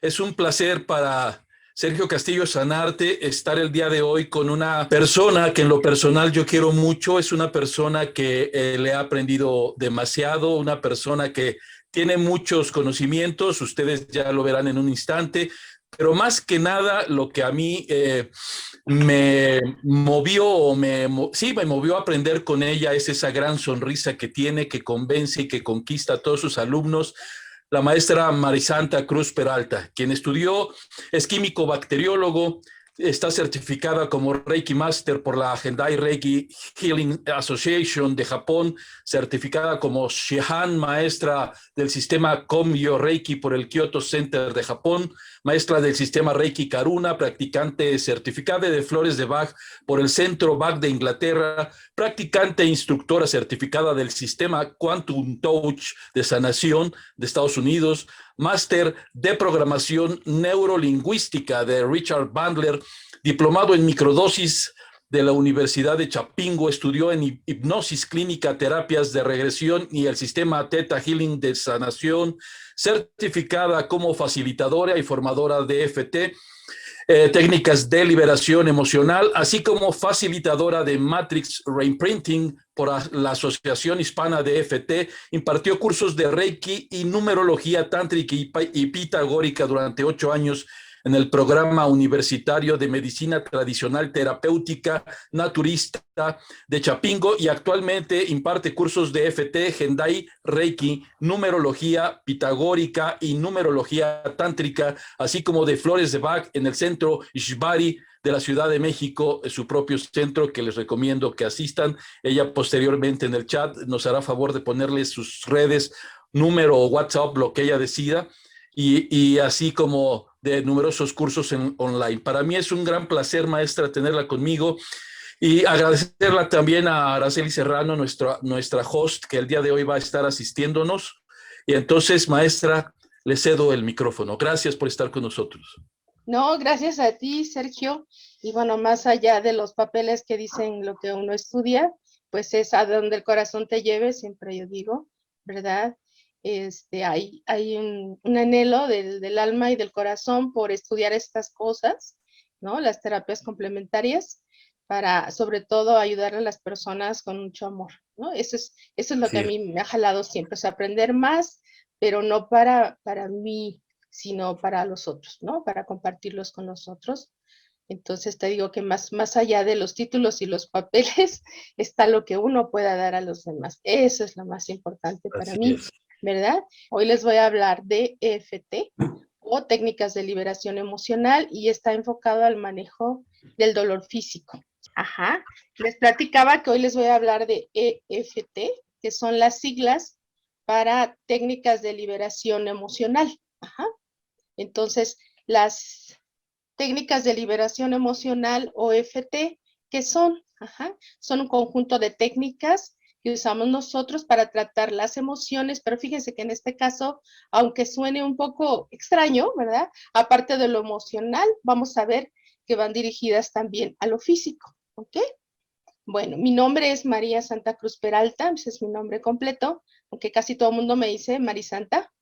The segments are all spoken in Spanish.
Es un placer para Sergio Castillo Sanarte estar el día de hoy con una persona que en lo personal yo quiero mucho. Es una persona que le ha aprendido demasiado, una persona que tiene muchos conocimientos, ustedes ya lo verán en un instante, pero más que nada lo que a mí me movió sí, me movió a aprender con ella es esa gran sonrisa que tiene, que convence y que conquista a todos sus alumnos, la maestra Marisanta Cruz Peralta, quien estudió, es químico bacteriólogo, está certificada como Reiki Master por la Gendai Reiki Healing Association de Japón, certificada como Shihan, maestra del sistema Komyo Reiki por el Kyoto Center de Japón, maestra del sistema Reiki Karuna, practicante certificada de flores de Bach por el Centro Bach de Inglaterra, practicante e instructora certificada del sistema Quantum Touch de sanación de Estados Unidos, máster de programación neurolingüística de Richard Bandler, diplomado en microdosis de la Universidad de Chapingo, estudió en hipnosis clínica, terapias de regresión y el sistema Theta Healing de sanación, certificada como facilitadora y formadora de EFT, técnicas de liberación emocional, así como facilitadora de Matrix Reimprinting por la Asociación Hispana de EFT, impartió cursos de Reiki y numerología tántrica y pitagórica durante 8 años en el programa universitario de medicina tradicional terapéutica naturista de Chapingo y actualmente imparte cursos de EFT, Gendai, Reiki, numerología pitagórica y numerología tántrica, así como de flores de Bach en el centro Ishbari de la Ciudad de México, su propio centro que les recomiendo que asistan. Ella posteriormente en el chat nos hará favor de ponerles sus redes, número o WhatsApp, lo que ella decida, y así como de numerosos cursos online. Para mí es un gran placer, maestra, tenerla conmigo y agradecerla también a Araceli Serrano, nuestra host, que el día de hoy va a estar asistiéndonos. Y entonces, maestra, le cedo el micrófono. Gracias por estar con nosotros. No, gracias a ti, Sergio. Y bueno, más allá de los papeles que dicen lo que uno estudia, pues es a donde el corazón te lleve, siempre yo digo, ¿verdad? Hay un anhelo del alma y del corazón por estudiar estas cosas, ¿no? Las terapias complementarias, para sobre todo ayudar a las personas con mucho amor, ¿no? Eso es lo que a Sí, mí me ha jalado siempre, es aprender más, pero no para mí, sino para los otros, ¿no? Para compartirlos con los otros. Entonces te digo que más allá de los títulos y los papeles está lo que uno pueda dar a los demás. Eso es lo más importante para así mí, es. ¿verdad? Hoy les voy a hablar de EFT o técnicas de liberación emocional y está enfocado al manejo del dolor físico. Ajá. Les platicaba que hoy les voy a hablar de EFT, que son las siglas para técnicas de liberación emocional. Ajá. Entonces, las técnicas de liberación emocional o EFT, ¿qué son? Ajá. Son un conjunto de técnicas que usamos nosotros para tratar las emociones, pero fíjense que en este caso, aunque suene un poco extraño, ¿verdad? Aparte de lo emocional, vamos a ver que van dirigidas también a lo físico, ¿ok? Bueno, mi nombre es María Santa Cruz Peralta, ese es mi nombre completo, aunque casi todo el mundo me dice Marisanta.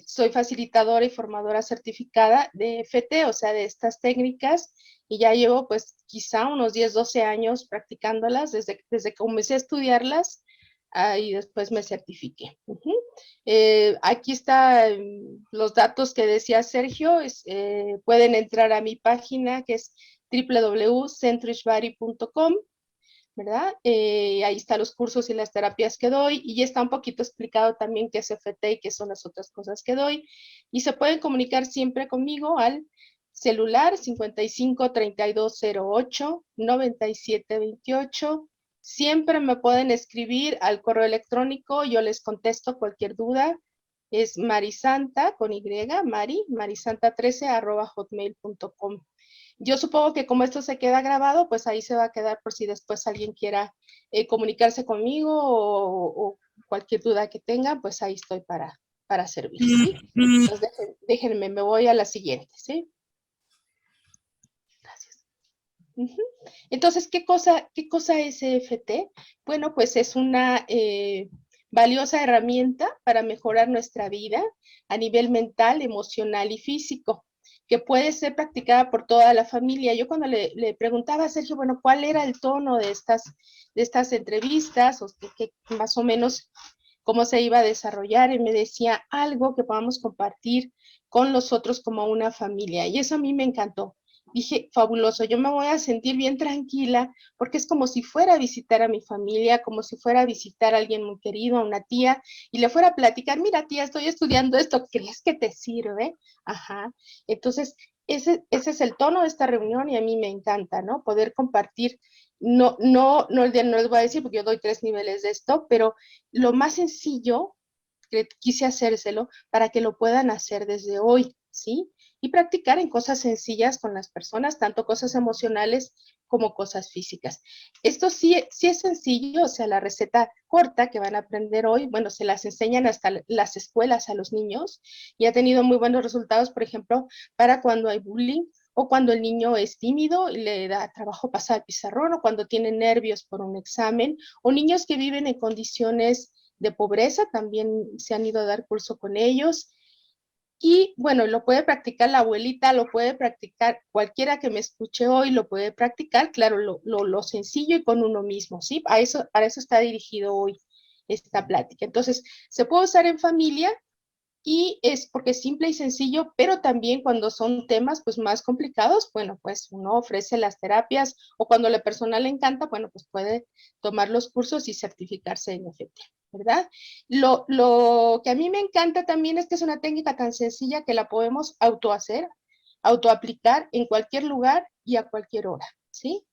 Soy facilitadora y formadora certificada de FT, o sea, de estas técnicas, y ya llevo pues quizá unos 10, 12 años practicándolas desde que comencé a estudiarlas y después me certifiqué. Aquí están los datos que decía Sergio, pueden entrar a mi página que es www.centroishbari.com, ¿verdad? Ahí están los cursos y las terapias que doy y ya está un poquito explicado también qué es FT y qué son las otras cosas que doy. Y se pueden comunicar siempre conmigo al celular 55 32 08 97 28. Siempre me pueden escribir al correo electrónico, yo les contesto cualquier duda. Es marisanta con Y, marisanta13 @hotmail.com. Yo supongo que como esto se queda grabado, pues ahí se va a quedar por si después alguien quiera comunicarse conmigo o cualquier duda que tenga, pues ahí estoy para servir, ¿sí? Entonces déjenme, me voy a la siguiente, ¿sí? Gracias. Entonces, ¿qué cosa es EFT? Bueno, pues es una valiosa herramienta para mejorar nuestra vida a nivel mental, emocional y físico, que puede ser practicada por toda la familia. Yo cuando le preguntaba a Sergio, bueno, ¿cuál era el tono de estas entrevistas? O que más o menos cómo se iba a desarrollar, y me decía algo que podamos compartir con los otros como una familia. Y eso a mí me encantó. Dije, fabuloso, yo me voy a sentir bien tranquila porque es como si fuera a visitar a mi familia, como si fuera a visitar a alguien muy querido, a una tía, y le fuera a platicar, mira tía, estoy estudiando esto, ¿crees que te sirve? Ajá. Entonces, ese es el tono de esta reunión y a mí me encanta, ¿no? Poder compartir, no les voy a decir porque yo doy 3 niveles de esto, pero lo más sencillo que quise hacérselo para que lo puedan hacer desde hoy, ¿sí? Y practicar en cosas sencillas con las personas, tanto cosas emocionales como cosas físicas. Esto sí es sencillo, o sea, la receta corta que van a aprender hoy, bueno, se las enseñan hasta las escuelas a los niños y ha tenido muy buenos resultados, por ejemplo, para cuando hay bullying o cuando el niño es tímido y le da trabajo pasar el pizarrón, o cuando tiene nervios por un examen, o niños que viven en condiciones de pobreza, también se han ido a dar curso con ellos. Y bueno, lo puede practicar la abuelita, lo puede practicar cualquiera que me escuche hoy, lo puede practicar, claro, lo sencillo y con uno mismo, ¿sí? Para eso está dirigido hoy esta plática. Entonces, se puede usar en familia y es porque es simple y sencillo, pero también cuando son temas pues más complicados, bueno, pues uno ofrece las terapias, o cuando a la persona le encanta, bueno, pues puede tomar los cursos y certificarse en EFT, ¿verdad? Lo que a mí me encanta también es que es una técnica tan sencilla que la podemos autohacer, autoaplicar en cualquier lugar y a cualquier hora, ¿sí?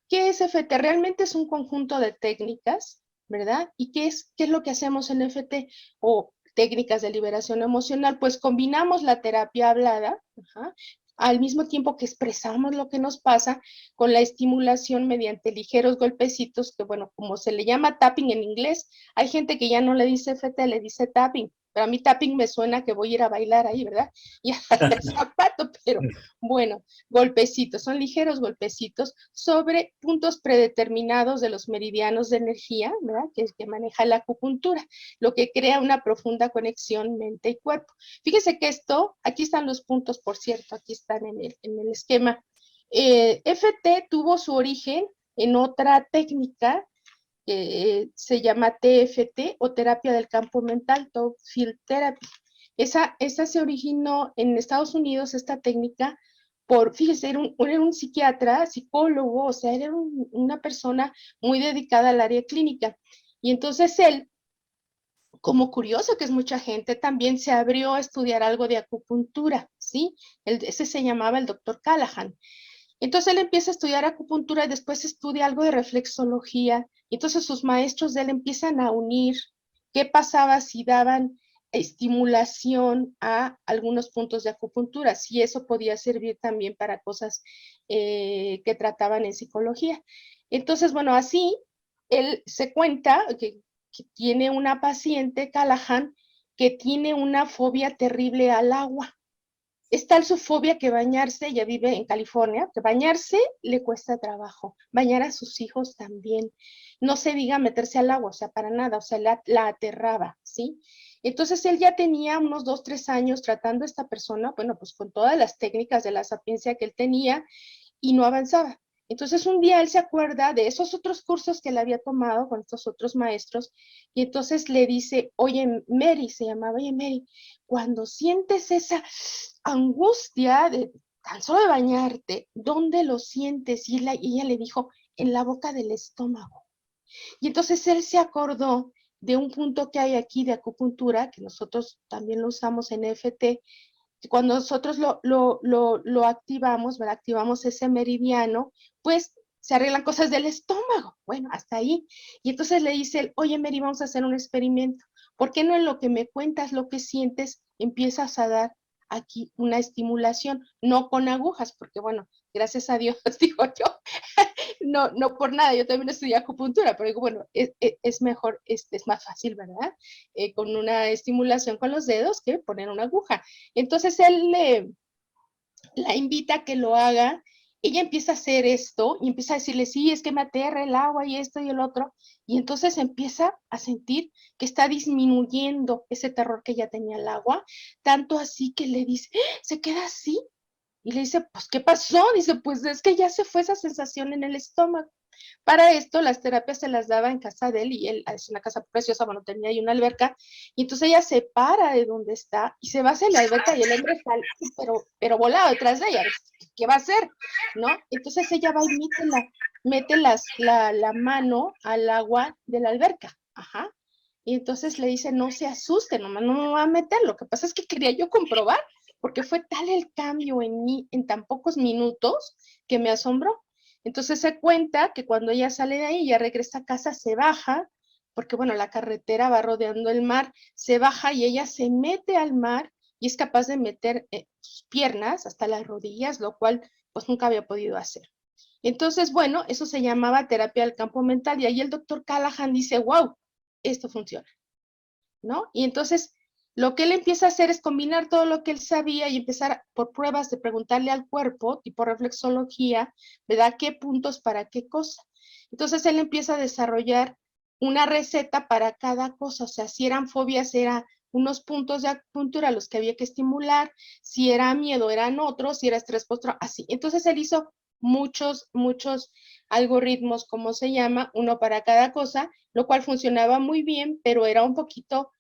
¿Qué es EFT? Realmente es un conjunto de técnicas, ¿verdad? ¿Y qué es lo que hacemos en EFT? O técnicas de liberación emocional, pues combinamos la terapia hablada, ajá, al mismo tiempo que expresamos lo que nos pasa, con la estimulación mediante ligeros golpecitos, que bueno, como se le llama tapping en inglés, hay gente que ya no le dice EFT, le dice tapping, pero a mí tapping me suena que voy a ir a bailar ahí, ¿verdad? Y hasta el zapato, pero bueno, golpecitos, son ligeros golpecitos sobre puntos predeterminados de los meridianos de energía, ¿verdad? Que maneja la acupuntura, lo que crea una profunda conexión mente y cuerpo. Fíjese que esto, aquí están los puntos, por cierto, aquí están en el esquema. FT tuvo su origen en otra técnica que se llama TFT o terapia del campo mental, Top Field Therapy. Esa se originó en Estados Unidos, esta técnica, fíjese, era un psiquiatra, psicólogo, o sea, era una persona muy dedicada al área clínica. Y entonces él, como curioso que es mucha gente, también se abrió a estudiar algo de acupuntura, ¿sí? Ese se llamaba el doctor Callahan. Entonces él empieza a estudiar acupuntura y después estudia algo de reflexología. Y entonces sus maestros de él empiezan a unir qué pasaba si daban estimulación a algunos puntos de acupuntura, si eso podía servir también para cosas que trataban en psicología. Entonces, bueno, así él se cuenta que tiene una paciente, Callahan, que tiene una fobia terrible al agua. Es tal su fobia que bañarse, ella vive en California, que bañarse le cuesta trabajo, bañar a sus hijos también. No se diga meterse al agua, o sea, para nada, o sea, la aterraba, ¿sí? Entonces él ya tenía unos 2, 3 años tratando a esta persona, bueno, pues con todas las técnicas de la sapiencia que él tenía, y no avanzaba. Entonces un día él se acuerda de esos otros cursos que él había tomado con estos otros maestros, y entonces le dice, oye Mary, se llamaba, oye Mary, cuando sientes esa angustia de tan solo de bañarte, ¿dónde lo sientes? Y ella le dijo, en la boca del estómago. Y entonces él se acordó de un punto que hay aquí de acupuntura, que nosotros también lo usamos en EFT. Cuando nosotros lo activamos, ¿verdad? Activamos ese meridiano, pues se arreglan cosas del estómago. Bueno, hasta ahí. Y entonces le dice él, oye Mary, vamos a hacer un experimento. ¿Por qué no en lo que me cuentas, lo que sientes, empiezas a dar aquí una estimulación? No con agujas, porque bueno, gracias a Dios, digo yo, no por nada, yo también estudié acupuntura, pero digo, bueno, es mejor, es más fácil, ¿verdad? Con una estimulación con los dedos que poner una aguja. Entonces él la invita a que lo haga ella empieza a hacer esto y empieza a decirle, sí, es que me aterra el agua y esto y el otro, y entonces empieza a sentir que está disminuyendo ese terror que ella tenía al agua, tanto así que le dice, "¡Ah!", se queda así, y le dice, pues, ¿qué pasó? Dice, pues es que ya se fue esa sensación en el estómago. Para esto, las terapias se las daba en casa de él, y él es una casa preciosa, bueno, tenía ahí una alberca, y entonces ella se para de donde está y se va hacia la alberca, y el hombre está pero volado detrás de ella. ¿Qué va a hacer? ¿No? Entonces ella va y mete la mano al agua de la alberca. Ajá. Y entonces le dice, no se asuste, nomás no me va a meter. Lo que pasa es que quería yo comprobar, porque fue tal el cambio en mí en tan pocos minutos que me asombró. Entonces se cuenta que cuando ella sale de ahí, ya regresa a casa, se baja, porque bueno, la carretera va rodeando el mar, se baja y ella se mete al mar y es capaz de meter sus piernas hasta las rodillas, lo cual pues nunca había podido hacer. Entonces, bueno, eso se llamaba terapia del campo mental, y ahí el doctor Callahan dice, wow, esto funciona, ¿no? Y entonces lo que él empieza a hacer es combinar todo lo que él sabía y empezar por pruebas de preguntarle al cuerpo, tipo reflexología, ¿verdad? ¿Qué puntos para qué cosa? Entonces él empieza a desarrollar una receta para cada cosa, o sea, si eran fobias, era unos puntos de acupuntura los que había que estimular, si era miedo, eran otros, si era estrés postraumático, así. Entonces él hizo muchos algoritmos, como se llama, uno para cada cosa, lo cual funcionaba muy bien, pero era un poquito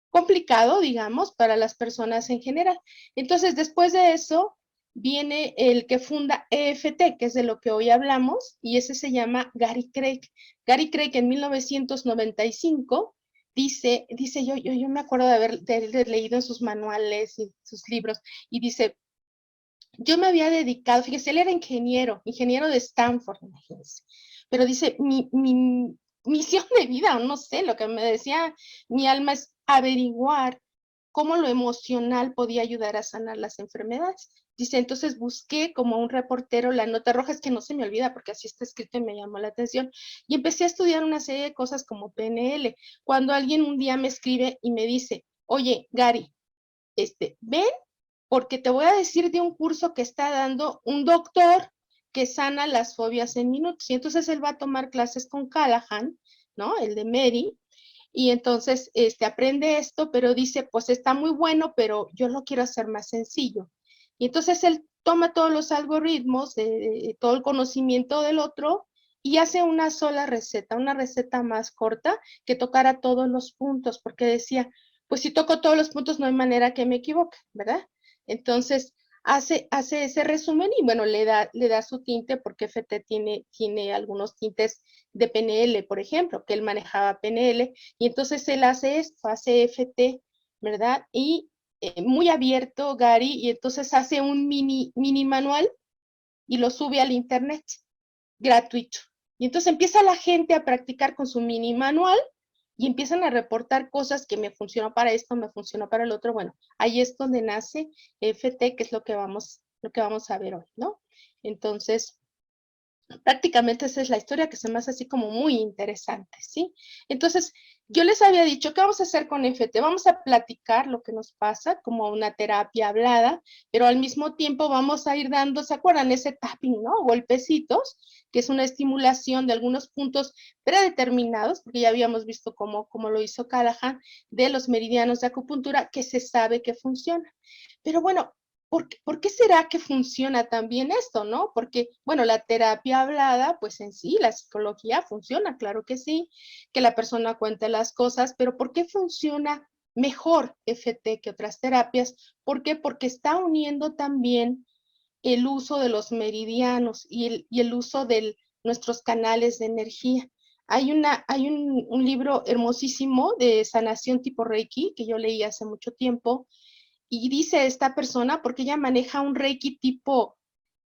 complicado, digamos, para las personas en general. Entonces, después de eso, viene el que funda EFT, que es de lo que hoy hablamos, y ese se llama Gary Craig. Gary Craig en 1995 dice yo me acuerdo de haber leído en sus manuales y sus libros, y dice, yo me había dedicado, fíjese, él era ingeniero de Stanford, imagínense, pero dice, mi misión de vida, o no sé, lo que me decía mi alma es averiguar cómo lo emocional podía ayudar a sanar las enfermedades. Dice, entonces busqué como un reportero la nota roja, es que no se me olvida porque así está escrito y me llamó la atención, y empecé a estudiar una serie de cosas como PNL. Cuando alguien un día me escribe y me dice, oye, Gary, ven porque te voy a decir de un curso que está dando un doctor que sana las fobias en minutos. Y entonces él va a tomar clases con Callahan, ¿no? El de Mary, y entonces aprende esto, pero dice, pues está muy bueno, pero yo lo quiero hacer más sencillo. Y entonces él toma todos los algoritmos, todo el conocimiento del otro, y hace una receta más corta que tocara todos los puntos, porque decía, pues si toco todos los puntos no hay manera que me equivoque, ¿verdad? Entonces hace ese resumen y bueno, le da su tinte, porque FT tiene algunos tintes de PNL, por ejemplo, que él manejaba PNL, y entonces él hace esto, hace FT, ¿verdad? Y muy abierto, Gary, y entonces hace un mini manual y lo sube al internet, gratuito. Y entonces empieza la gente a practicar con su mini manual y empiezan a reportar cosas que me funcionó para esto, me funcionó para el otro. Bueno, ahí es donde nace FT, que es lo que vamos a ver hoy, ¿no? Entonces, prácticamente esa es la historia que se me hace así como muy interesante, ¿sí? Entonces, yo les había dicho, ¿qué vamos a hacer con FT? Vamos a platicar lo que nos pasa como una terapia hablada, pero al mismo tiempo vamos a ir dando, ¿se acuerdan? Ese tapping, ¿no? Golpecitos, que es una estimulación de algunos puntos predeterminados, porque ya habíamos visto cómo lo hizo Callahan, de los meridianos de acupuntura, que se sabe que funciona. Pero bueno, ¿por qué será que funciona tan bien esto, no? Porque, bueno, la terapia hablada, pues en sí, la psicología funciona, claro que sí, que la persona cuente las cosas, pero ¿por qué funciona mejor FT que otras terapias? ¿Por qué? Porque está uniendo también el uso de los meridianos y el uso de nuestros canales de energía. Hay un libro hermosísimo de sanación tipo Reiki que yo leí hace mucho tiempo, y dice esta persona, porque ella maneja un Reiki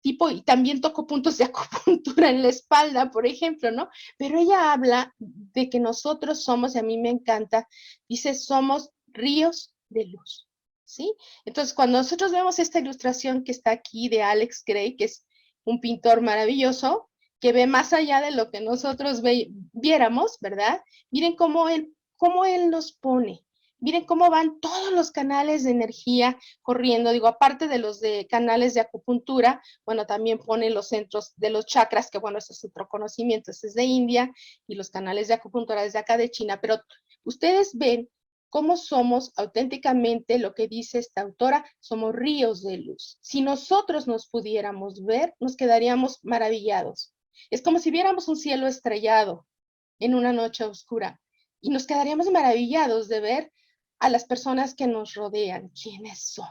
y también tocó puntos de acupuntura en la espalda, por ejemplo, ¿no? Pero ella habla de que nosotros somos, y a mí me encanta, dice, somos ríos de luz, ¿sí? Entonces, cuando nosotros vemos esta ilustración que está aquí de Alex Gray, que es un pintor maravilloso, que ve más allá de lo que nosotros viéramos, ¿verdad? Miren cómo él nos pone Miren cómo van todos los canales de energía corriendo, digo, aparte de los de canales de acupuntura, bueno, también pone los centros de los chakras, que bueno, ese es otro conocimiento, ese es de India, y los canales de acupuntura desde acá de China, pero ustedes ven cómo somos auténticamente, lo que dice esta autora, somos ríos de luz. Si nosotros nos pudiéramos ver, nos quedaríamos maravillados. Es como si viéramos un cielo estrellado en una noche oscura y nos quedaríamos maravillados de ver a las personas que nos rodean, quiénes son.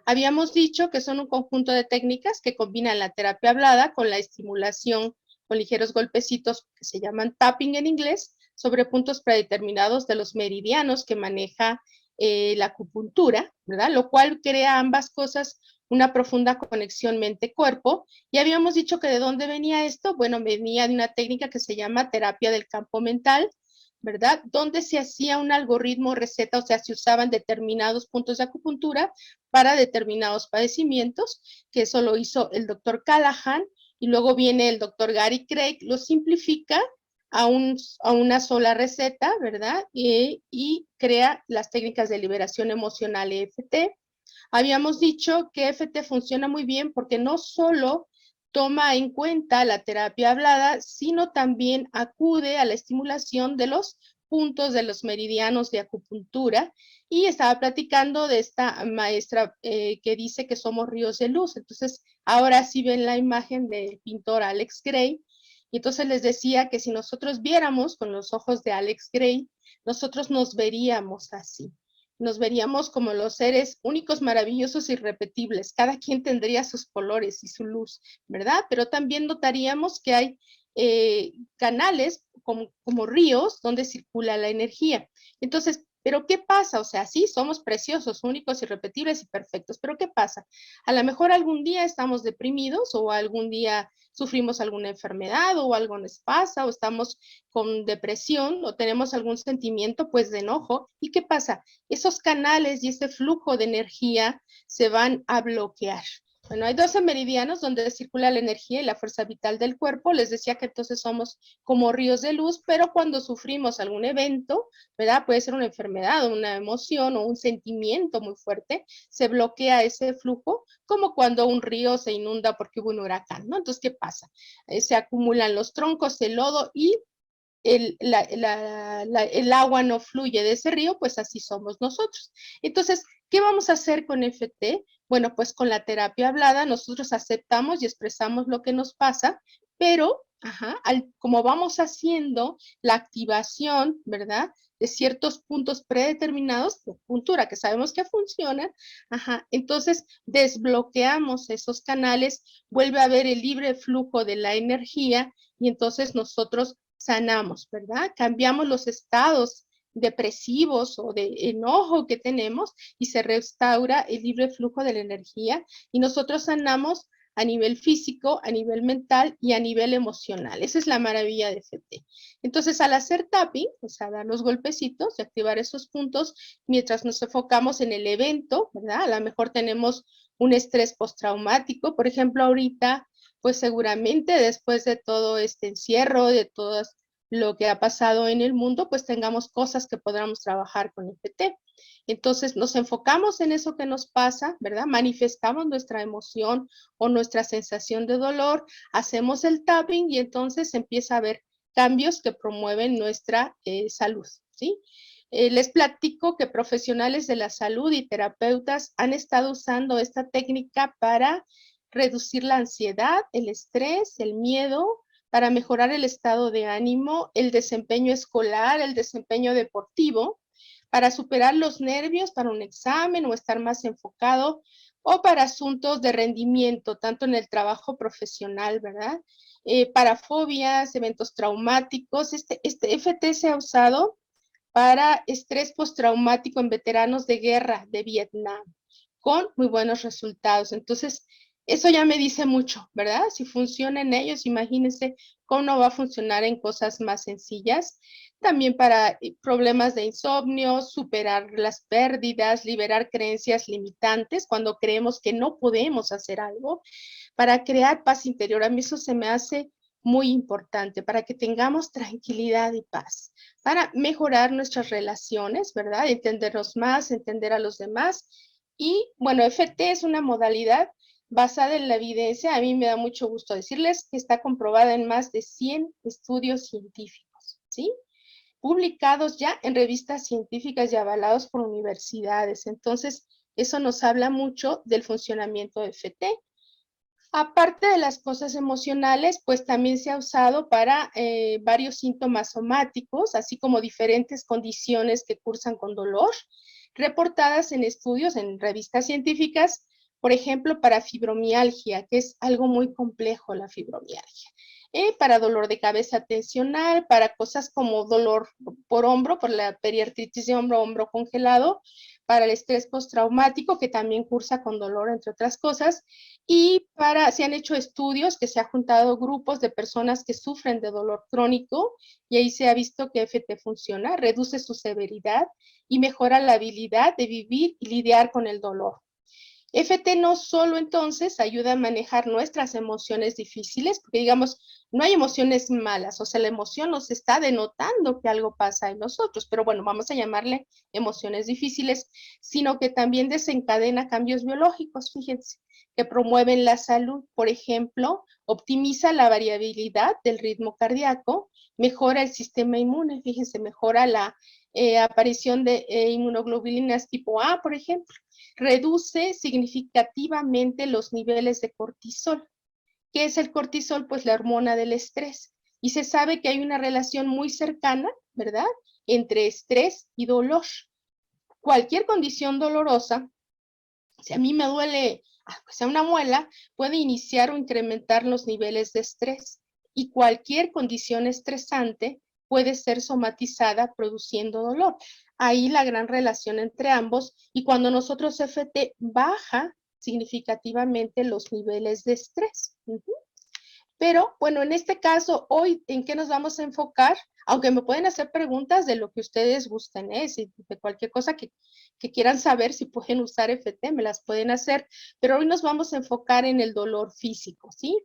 Habíamos dicho que son un conjunto de técnicas que combinan la terapia hablada con la estimulación con ligeros golpecitos que se llaman tapping en inglés sobre puntos predeterminados de los meridianos que maneja la acupuntura, ¿verdad? Lo cual crea ambas cosas una profunda conexión mente-cuerpo. Y habíamos dicho que de dónde venía esto, bueno, venía de una técnica que se llama terapia del campo mental, ¿verdad? Donde se hacía un algoritmo receta, o sea, se usaban determinados puntos de acupuntura para determinados padecimientos, que eso lo hizo el doctor Callahan, y luego viene el doctor Gary Craig, lo simplifica a una sola receta, ¿verdad? Y crea las técnicas de liberación emocional EFT. Habíamos dicho que EFT funciona muy bien porque no solo toma en cuenta la terapia hablada, sino también acude a la estimulación de los puntos de los meridianos de acupuntura. Y estaba platicando de esta maestra que dice que somos ríos de luz. Entonces, ahora sí ven la imagen del pintor Alex Gray. Y entonces les decía que si nosotros viéramos con los ojos de Alex Gray, nosotros nos veríamos así. Nos veríamos como los seres únicos, maravillosos, irrepetibles. Cada quien tendría sus colores y su luz, ¿verdad? Pero también notaríamos que hay canales como ríos donde circula la energía. Entonces, ¿pero qué pasa? O sea, sí, somos preciosos, únicos, irrepetibles y perfectos, pero ¿qué pasa? A lo mejor algún día estamos deprimidos o algún día sufrimos alguna enfermedad o algo nos pasa o estamos con depresión o tenemos algún sentimiento pues de enojo. ¿Y qué pasa? Esos canales y ese flujo de energía se van a bloquear. Bueno, hay 12 meridianos donde circula la energía y la fuerza vital del cuerpo. Les decía que entonces somos como ríos de luz, pero cuando sufrimos algún evento, ¿verdad? Puede ser una enfermedad, una emoción o un sentimiento muy fuerte, se bloquea ese flujo, como cuando un río se inunda porque hubo un huracán, ¿no? Entonces, ¿qué pasa? Se acumulan los troncos, el lodo y el agua no fluye de ese río, pues así somos nosotros. Entonces, ¿qué vamos a hacer con FT? Bueno, pues con la terapia hablada nosotros aceptamos y expresamos lo que nos pasa, pero, como vamos haciendo la activación, ¿verdad? De ciertos puntos predeterminados de acupuntura que sabemos que funcionan, entonces desbloqueamos esos canales, vuelve a haber el libre flujo de la energía y entonces nosotros sanamos, ¿verdad? Cambiamos los estados depresivos o de enojo que tenemos y se restaura el libre flujo de la energía y nosotros sanamos a nivel físico, a nivel mental y a nivel emocional. Esa es la maravilla de FT. Entonces, al hacer tapping, o sea, dar los golpecitos y activar esos puntos, mientras nos enfocamos en el evento, ¿verdad? A lo mejor tenemos un estrés postraumático, por ejemplo, ahorita pues seguramente después de todo este encierro, de todo lo que ha pasado en el mundo, pues tengamos cosas que podamos trabajar con FT. Entonces nos enfocamos en eso que nos pasa, ¿verdad? Manifestamos nuestra emoción o nuestra sensación de dolor, hacemos el tapping y entonces empieza a haber cambios que promueven nuestra salud, ¿sí? Les platico que profesionales de la salud y terapeutas han estado usando esta técnica para reducir la ansiedad, el estrés, el miedo, para mejorar el estado de ánimo, el desempeño escolar, el desempeño deportivo, para superar los nervios para un examen o estar más enfocado, o para asuntos de rendimiento, tanto en el trabajo profesional, ¿verdad? Para fobias, eventos traumáticos. Este FT se ha usado para estrés postraumático en veteranos de guerra de Vietnam, con muy buenos resultados. Entonces, eso ya me dice mucho, ¿verdad? Si funciona en ellos, imagínense cómo no va a funcionar en cosas más sencillas. También para problemas de insomnio, superar las pérdidas, liberar creencias limitantes cuando creemos que no podemos hacer algo, para crear paz interior. A mí eso se me hace muy importante para que tengamos tranquilidad y paz, para mejorar nuestras relaciones, ¿verdad? Entendernos más, entender a los demás. Y bueno, FT es una modalidad basada en la evidencia. A mí me da mucho gusto decirles que está comprobada en más de 100 estudios científicos, ¿sí? Publicados ya en revistas científicas y avalados por universidades. Entonces, eso nos habla mucho del funcionamiento de FT. Aparte de las cosas emocionales, pues también se ha usado para varios síntomas somáticos, así como diferentes condiciones que cursan con dolor, reportadas en estudios en revistas científicas, por ejemplo, para fibromialgia, que es algo muy complejo la fibromialgia. Para dolor de cabeza tensional, para cosas como dolor por hombro, por la periartritis de hombro, hombro congelado, para el estrés postraumático, que también cursa con dolor, entre otras cosas, y se han hecho estudios que se han juntado grupos de personas que sufren de dolor crónico, y ahí se ha visto que FT funciona, reduce su severidad y mejora la habilidad de vivir y lidiar con el dolor. FT no solo entonces ayuda a manejar nuestras emociones difíciles, porque digamos, no hay emociones malas, o sea, la emoción nos está denotando que algo pasa en nosotros, pero bueno, vamos a llamarle emociones difíciles, sino que también desencadena cambios biológicos, fíjense, que promueven la salud, por ejemplo, optimiza la variabilidad del ritmo cardíaco, mejora el sistema inmune, fíjense, mejora la aparición de inmunoglobulinas tipo A, por ejemplo, reduce significativamente los niveles de cortisol. ¿Qué es el cortisol? Pues la hormona del estrés. Y se sabe que hay una relación muy cercana, ¿verdad?, entre estrés y dolor. Cualquier condición dolorosa, si a mí me duele, aunque sea una muela, puede iniciar o incrementar los niveles de estrés. Y cualquier condición estresante puede ser somatizada produciendo dolor. Ahí la gran relación entre ambos, y cuando nosotros FT baja significativamente los niveles de estrés. Pero bueno, en este caso, hoy, ¿en qué nos vamos a enfocar? Aunque me pueden hacer preguntas de lo que ustedes gusten, si de cualquier cosa que quieran saber, si pueden usar FT, me las pueden hacer, pero hoy nos vamos a enfocar en el dolor físico, ¿sí?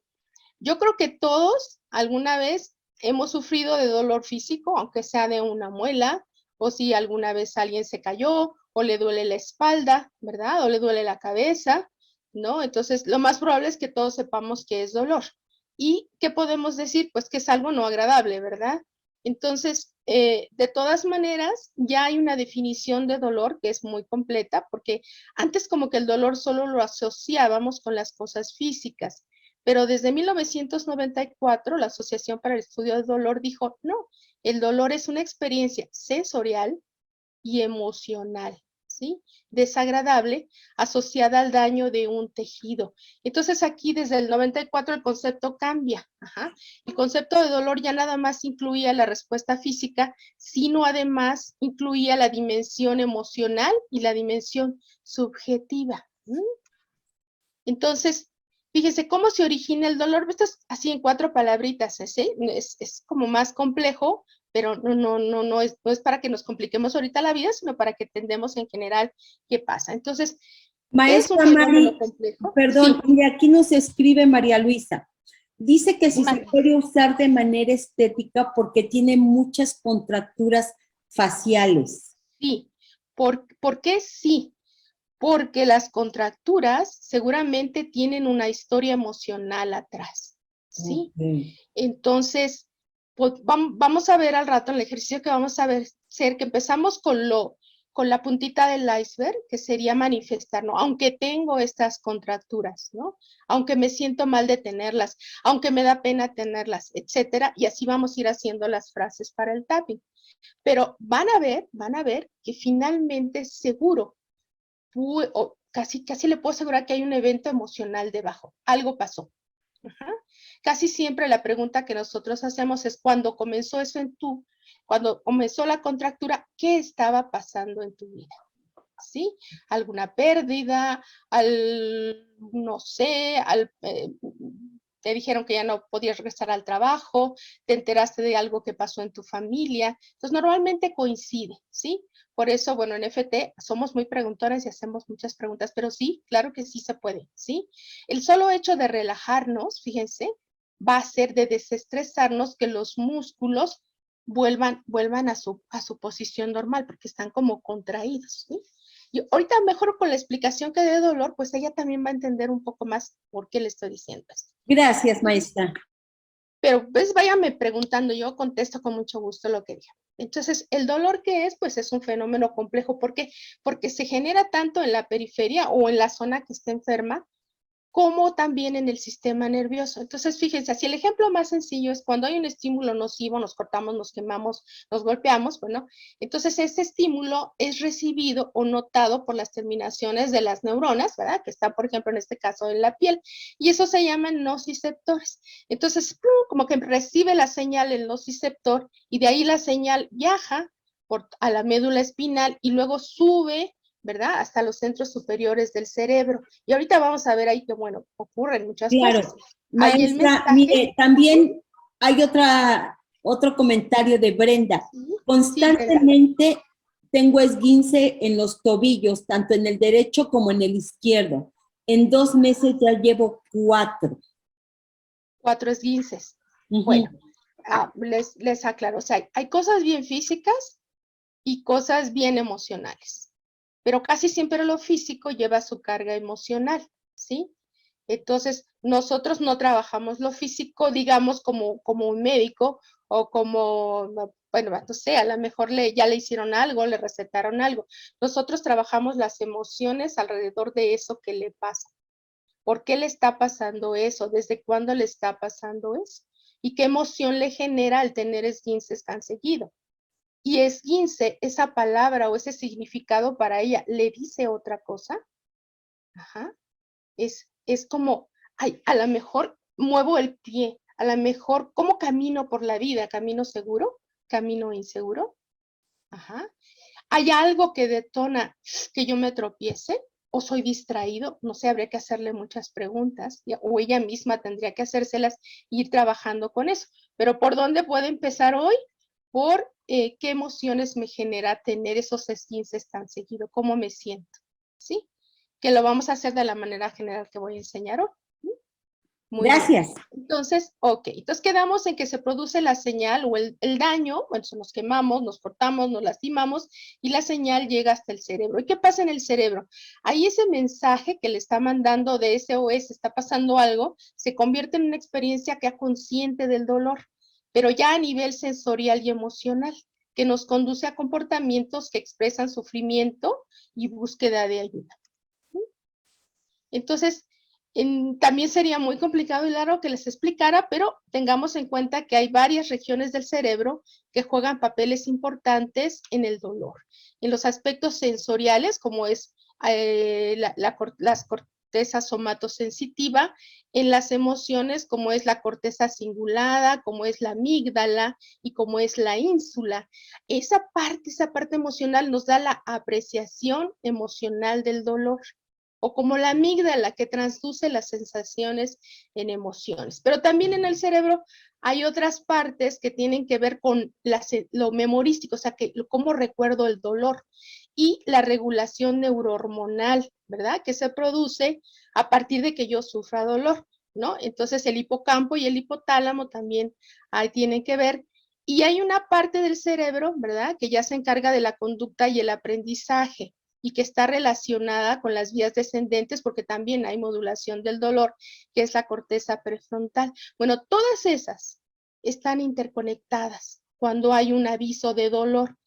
Yo creo que todos alguna vez hemos sufrido de dolor físico, aunque sea de una muela, o si alguna vez alguien se cayó, o le duele la espalda, ¿verdad? O le duele la cabeza, ¿no? Entonces, lo más probable es que todos sepamos que es dolor. ¿Y qué podemos decir? Pues que es algo no agradable, ¿verdad? Entonces, de todas maneras, ya hay una definición de dolor que es muy completa, porque antes como que el dolor solo lo asociábamos con las cosas físicas, pero desde 1994 la Asociación para el Estudio del Dolor dijo, no, el dolor es una experiencia sensorial y emocional, ¿sí? Desagradable, asociada al daño de un tejido. Entonces aquí desde el 94 el concepto cambia. Ajá. El concepto de dolor ya nada más incluía la respuesta física, sino además incluía la dimensión emocional y la dimensión subjetiva. Entonces, fíjese cómo se origina el dolor. Esto es así en 4 palabritas, ¿sí? Es como más complejo, pero no es para que nos compliquemos ahorita la vida, sino para que entendamos en general qué pasa. Entonces, es un Maestra fenómeno Mari, complejo. perdón, Sí, y aquí nos escribe María Luisa. Dice que si se mande. puede usar de manera estética porque tiene muchas contracturas faciales. Sí. ¿Por qué sí? Porque las contracturas seguramente tienen una historia emocional atrás, ¿sí? Okay. Entonces, pues, vamos a ver al rato en el ejercicio que vamos a hacer, que empezamos con la puntita del iceberg, que sería manifestar, ¿no? Aunque tengo estas contracturas, ¿no? Aunque me siento mal de tenerlas, aunque me da pena tenerlas, etcétera, y así vamos a ir haciendo las frases para el tapping. Pero van a ver que finalmente seguro, o casi le puedo asegurar que hay un evento emocional debajo, algo pasó. Ajá. Casi siempre la pregunta que nosotros hacemos es cuando comenzó eso cuando comenzó la contractura, ¿qué estaba pasando en tu vida? ¿Sí? ¿Alguna pérdida? No sé, te dijeron que ya no podías regresar al trabajo, te enteraste de algo que pasó en tu familia. Entonces, normalmente coincide, ¿sí? Por eso, bueno, en FT somos muy preguntones y hacemos muchas preguntas, pero sí, claro que sí se puede, ¿sí? El solo hecho de relajarnos, fíjense, va a ser de desestresarnos que los músculos vuelvan a su posición normal, porque están como contraídos, ¿sí? Y ahorita mejor con la explicación que de dolor, pues ella también va a entender un poco más por qué le estoy diciendo esto. Gracias, maestra. Pero pues váyame preguntando, yo contesto con mucho gusto lo que diga. Entonces, ¿el dolor qué es? Pues es un fenómeno complejo. ¿Por qué? Porque se genera tanto en la periferia o en la zona que está enferma, como también en el sistema nervioso. Entonces, fíjense, si el ejemplo más sencillo es cuando hay un estímulo nocivo, nos cortamos, nos quemamos, nos golpeamos, bueno, entonces ese estímulo es recibido o notado por las terminaciones de las neuronas, ¿verdad? Que están, por ejemplo, en este caso en la piel, y eso se llaman nociceptores. Entonces, como que recibe la señal el nociceptor y de ahí la señal viaja a la médula espinal y luego sube, ¿verdad? Hasta los centros superiores del cerebro. Y ahorita vamos a ver ahí que, bueno, ocurren muchas Claro, cosas. Ahí el maestra, mensaje, mire, también hay otro comentario de Brenda. sí, Brenda. Constantemente tengo esguince en los tobillos, tanto en el derecho como en el izquierdo. En 2 meses ya llevo 4. 4 esguinces. Ujú. Bueno, les aclaro, o sea, hay cosas bien físicas y cosas bien emocionales, pero casi siempre lo físico lleva su carga emocional, ¿sí? Entonces, nosotros no trabajamos lo físico, digamos, como un médico o como, bueno, no sé, a lo mejor ya le hicieron algo, le recetaron algo. Nosotros trabajamos las emociones alrededor de eso que le pasa. ¿Por qué le está pasando eso? ¿Desde cuándo le está pasando eso? ¿Y qué emoción le genera al tener esguinces tan seguido? Y esguince, esa palabra o ese significado para ella, ¿le dice otra cosa? Ajá. Es como, ay, a lo mejor muevo el pie, a lo mejor, ¿cómo camino por la vida? ¿Camino seguro? ¿Camino inseguro? Ajá. ¿Hay algo que detona que yo me tropiece? ¿O soy distraído? No sé, habría que hacerle muchas preguntas, o ella misma tendría que hacérselas e ir trabajando con eso. Pero ¿por dónde puedo empezar hoy? Por qué emociones me genera tener esos esguinces tan seguido, cómo me siento, ¿sí? Que lo vamos a hacer de la manera general que voy a enseñar hoy. Muy Gracias. bien. Entonces, ok, entonces quedamos en que se produce la señal o el daño, bueno, nos quemamos, nos cortamos, nos lastimamos y la señal llega hasta el cerebro. ¿Y qué pasa en el cerebro? Ahí ese mensaje que le está mandando de SOS, está pasando algo, se convierte en una experiencia que es consciente del dolor, pero ya a nivel sensorial y emocional, que nos conduce a comportamientos que expresan sufrimiento y búsqueda de ayuda. Entonces, también sería muy complicado y largo que les explicara, pero tengamos en cuenta que hay varias regiones del cerebro que juegan papeles importantes en el dolor. En los aspectos sensoriales, como es las corteza somatosensitiva, en las emociones, como es la corteza cingulada, como es la amígdala y como es la ínsula. Esa parte emocional nos da la apreciación emocional del dolor, o como la amígdala que transduce las sensaciones en emociones. Pero también en el cerebro hay otras partes que tienen que ver con lo memorístico, o sea, cómo recuerdo el dolor, y la regulación neurohormonal, ¿verdad? Que se produce a partir de que yo sufra dolor, ¿no? Entonces el hipocampo y el hipotálamo también ahí tienen que ver. Y hay una parte del cerebro, ¿verdad? Que ya se encarga de la conducta y el aprendizaje, y que está relacionada con las vías descendentes, porque también hay modulación del dolor, que es la corteza prefrontal. Bueno, todas esas están interconectadas cuando hay un aviso de dolor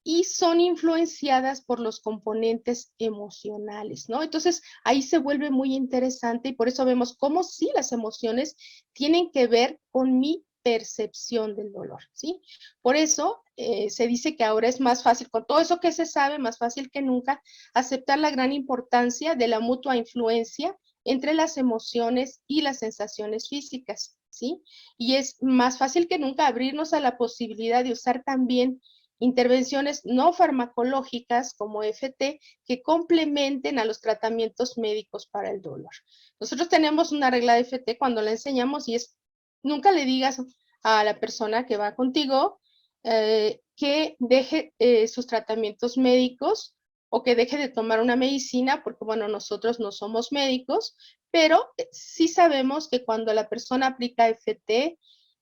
y son influenciadas por los componentes emocionales, ¿no? Entonces, ahí se vuelve muy interesante y por eso vemos cómo sí las emociones tienen que ver con mi percepción del dolor, ¿sí? Por eso se dice que ahora es más fácil, con todo eso que se sabe, más fácil que nunca, aceptar la gran importancia de la mutua influencia entre las emociones y las sensaciones físicas, ¿sí? Y es más fácil que nunca abrirnos a la posibilidad de usar también intervenciones no farmacológicas como EFT que complementen a los tratamientos médicos para el dolor. Nosotros tenemos una regla de EFT cuando la enseñamos y es, nunca le digas a la persona que va contigo que deje sus tratamientos médicos o que deje de tomar una medicina, porque bueno, nosotros no somos médicos, pero sí sabemos que cuando la persona aplica EFT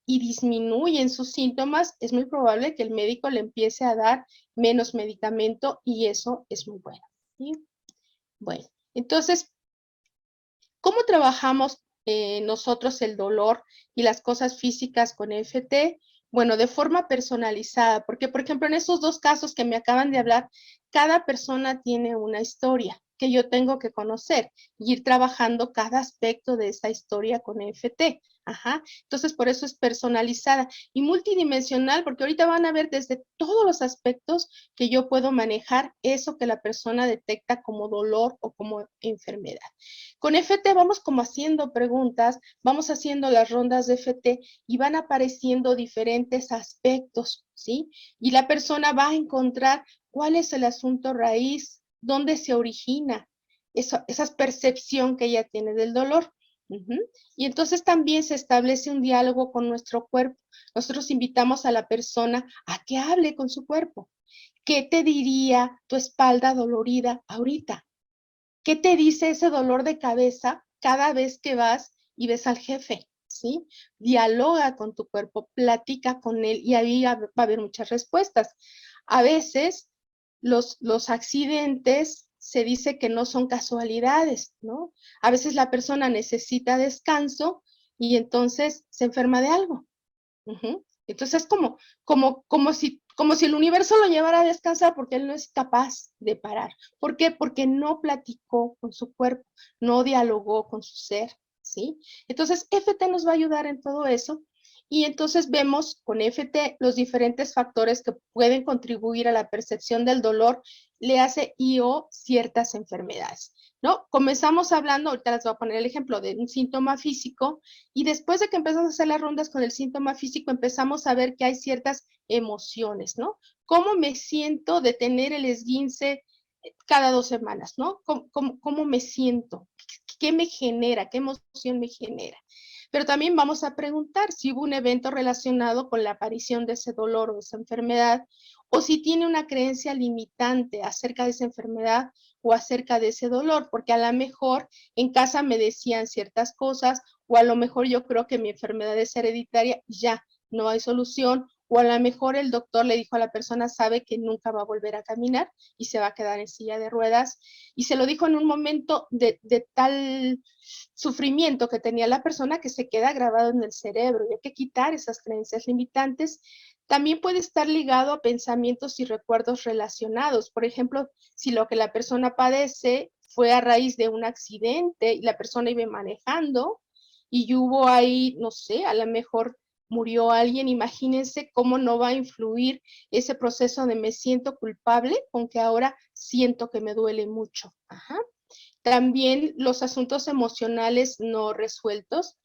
y disminuyen sus síntomas, es muy probable que el médico le empiece a dar menos medicamento y eso es muy bueno, ¿sí? Bueno, entonces, ¿cómo trabajamos nosotros el dolor y las cosas físicas con EFT? Bueno, de forma personalizada, porque por ejemplo en esos dos casos que me acaban de hablar, cada persona tiene una historia que yo tengo que conocer y ir trabajando cada aspecto de esa historia con EFT. Ajá. Entonces, por eso es personalizada y multidimensional, porque ahorita van a ver desde todos los aspectos que yo puedo manejar eso que la persona detecta como dolor o como enfermedad. Con FT vamos como haciendo preguntas, vamos haciendo las rondas de FT y van apareciendo diferentes aspectos, ¿sí? Y la persona va a encontrar cuál es el asunto raíz, dónde se origina esa percepción que ella tiene del dolor. Y entonces también se establece un diálogo con nuestro cuerpo. Nosotros invitamos a la persona a que hable con su cuerpo. ¿Qué te diría tu espalda dolorida ahorita? ¿Qué te dice ese dolor de cabeza cada vez que vas y ves al jefe? ¿Sí? Dialoga con tu cuerpo, platica con él y ahí va a haber muchas respuestas. A veces los accidentes se dice que no son casualidades, ¿no? A veces la persona necesita descanso y entonces se enferma de algo. Entonces es como si el universo lo llevara a descansar porque él no es capaz de parar. ¿Por qué? Porque no platicó con su cuerpo, no dialogó con su ser, ¿sí? Entonces FT nos va a ayudar en todo eso y entonces vemos con FT los diferentes factores que pueden contribuir a la percepción del dolor, le hace y o ciertas enfermedades, ¿no? Comenzamos hablando, ahorita les voy a poner el ejemplo de un síntoma físico y después de que empezamos a hacer las rondas con el síntoma físico, empezamos a ver que hay ciertas emociones, ¿no? ¿Cómo me siento de tener el esguince cada 2 semanas, ¿no? ¿Cómo me siento? ¿Qué me genera? ¿Qué emoción me genera? Pero también vamos a preguntar si hubo un evento relacionado con la aparición de ese dolor o esa enfermedad, o si tiene una creencia limitante acerca de esa enfermedad o acerca de ese dolor, porque a lo mejor en casa me decían ciertas cosas, o a lo mejor yo creo que mi enfermedad es hereditaria, ya, no hay solución, o a lo mejor el doctor le dijo a la persona, sabe que nunca va a volver a caminar y se va a quedar en silla de ruedas, y se lo dijo en un momento de tal sufrimiento que tenía la persona que se queda grabado en el cerebro, y hay que quitar esas creencias limitantes. También puede estar ligado a pensamientos y recuerdos relacionados. Por ejemplo, si lo que la persona padece fue a raíz de un accidente y la persona iba manejando y hubo ahí, no sé, a lo mejor murió alguien, imagínense cómo no va a influir ese proceso de me siento culpable con que ahora siento que me duele mucho. Ajá. También los asuntos emocionales no resueltos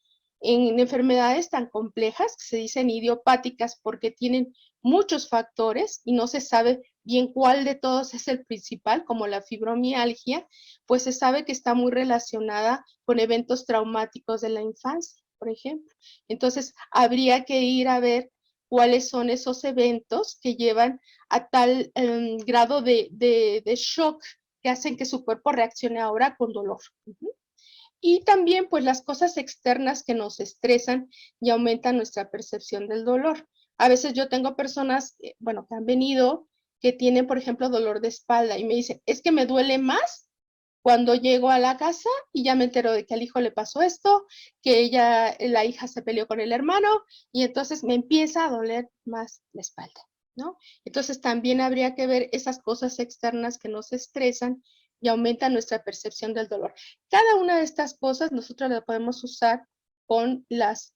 en enfermedades tan complejas que se dicen idiopáticas porque tienen muchos factores y no se sabe bien cuál de todos es el principal, como la fibromialgia, pues se sabe que está muy relacionada con eventos traumáticos de la infancia, por ejemplo. Entonces, habría que ir a ver cuáles son esos eventos que llevan a tal grado de shock que hacen que su cuerpo reaccione ahora con dolor. Y también, pues, las cosas externas que nos estresan y aumentan nuestra percepción del dolor. A veces yo tengo personas, bueno, que han venido, que tienen, por ejemplo, dolor de espalda y me dicen, es que me duele más cuando llego a la casa y ya me entero de que al hijo le pasó esto, que la hija se peleó con el hermano y entonces me empieza a doler más la espalda, ¿no? Entonces también habría que ver esas cosas externas que nos estresan y aumentan nuestra percepción del dolor. Cada una de estas cosas nosotros la podemos usar con las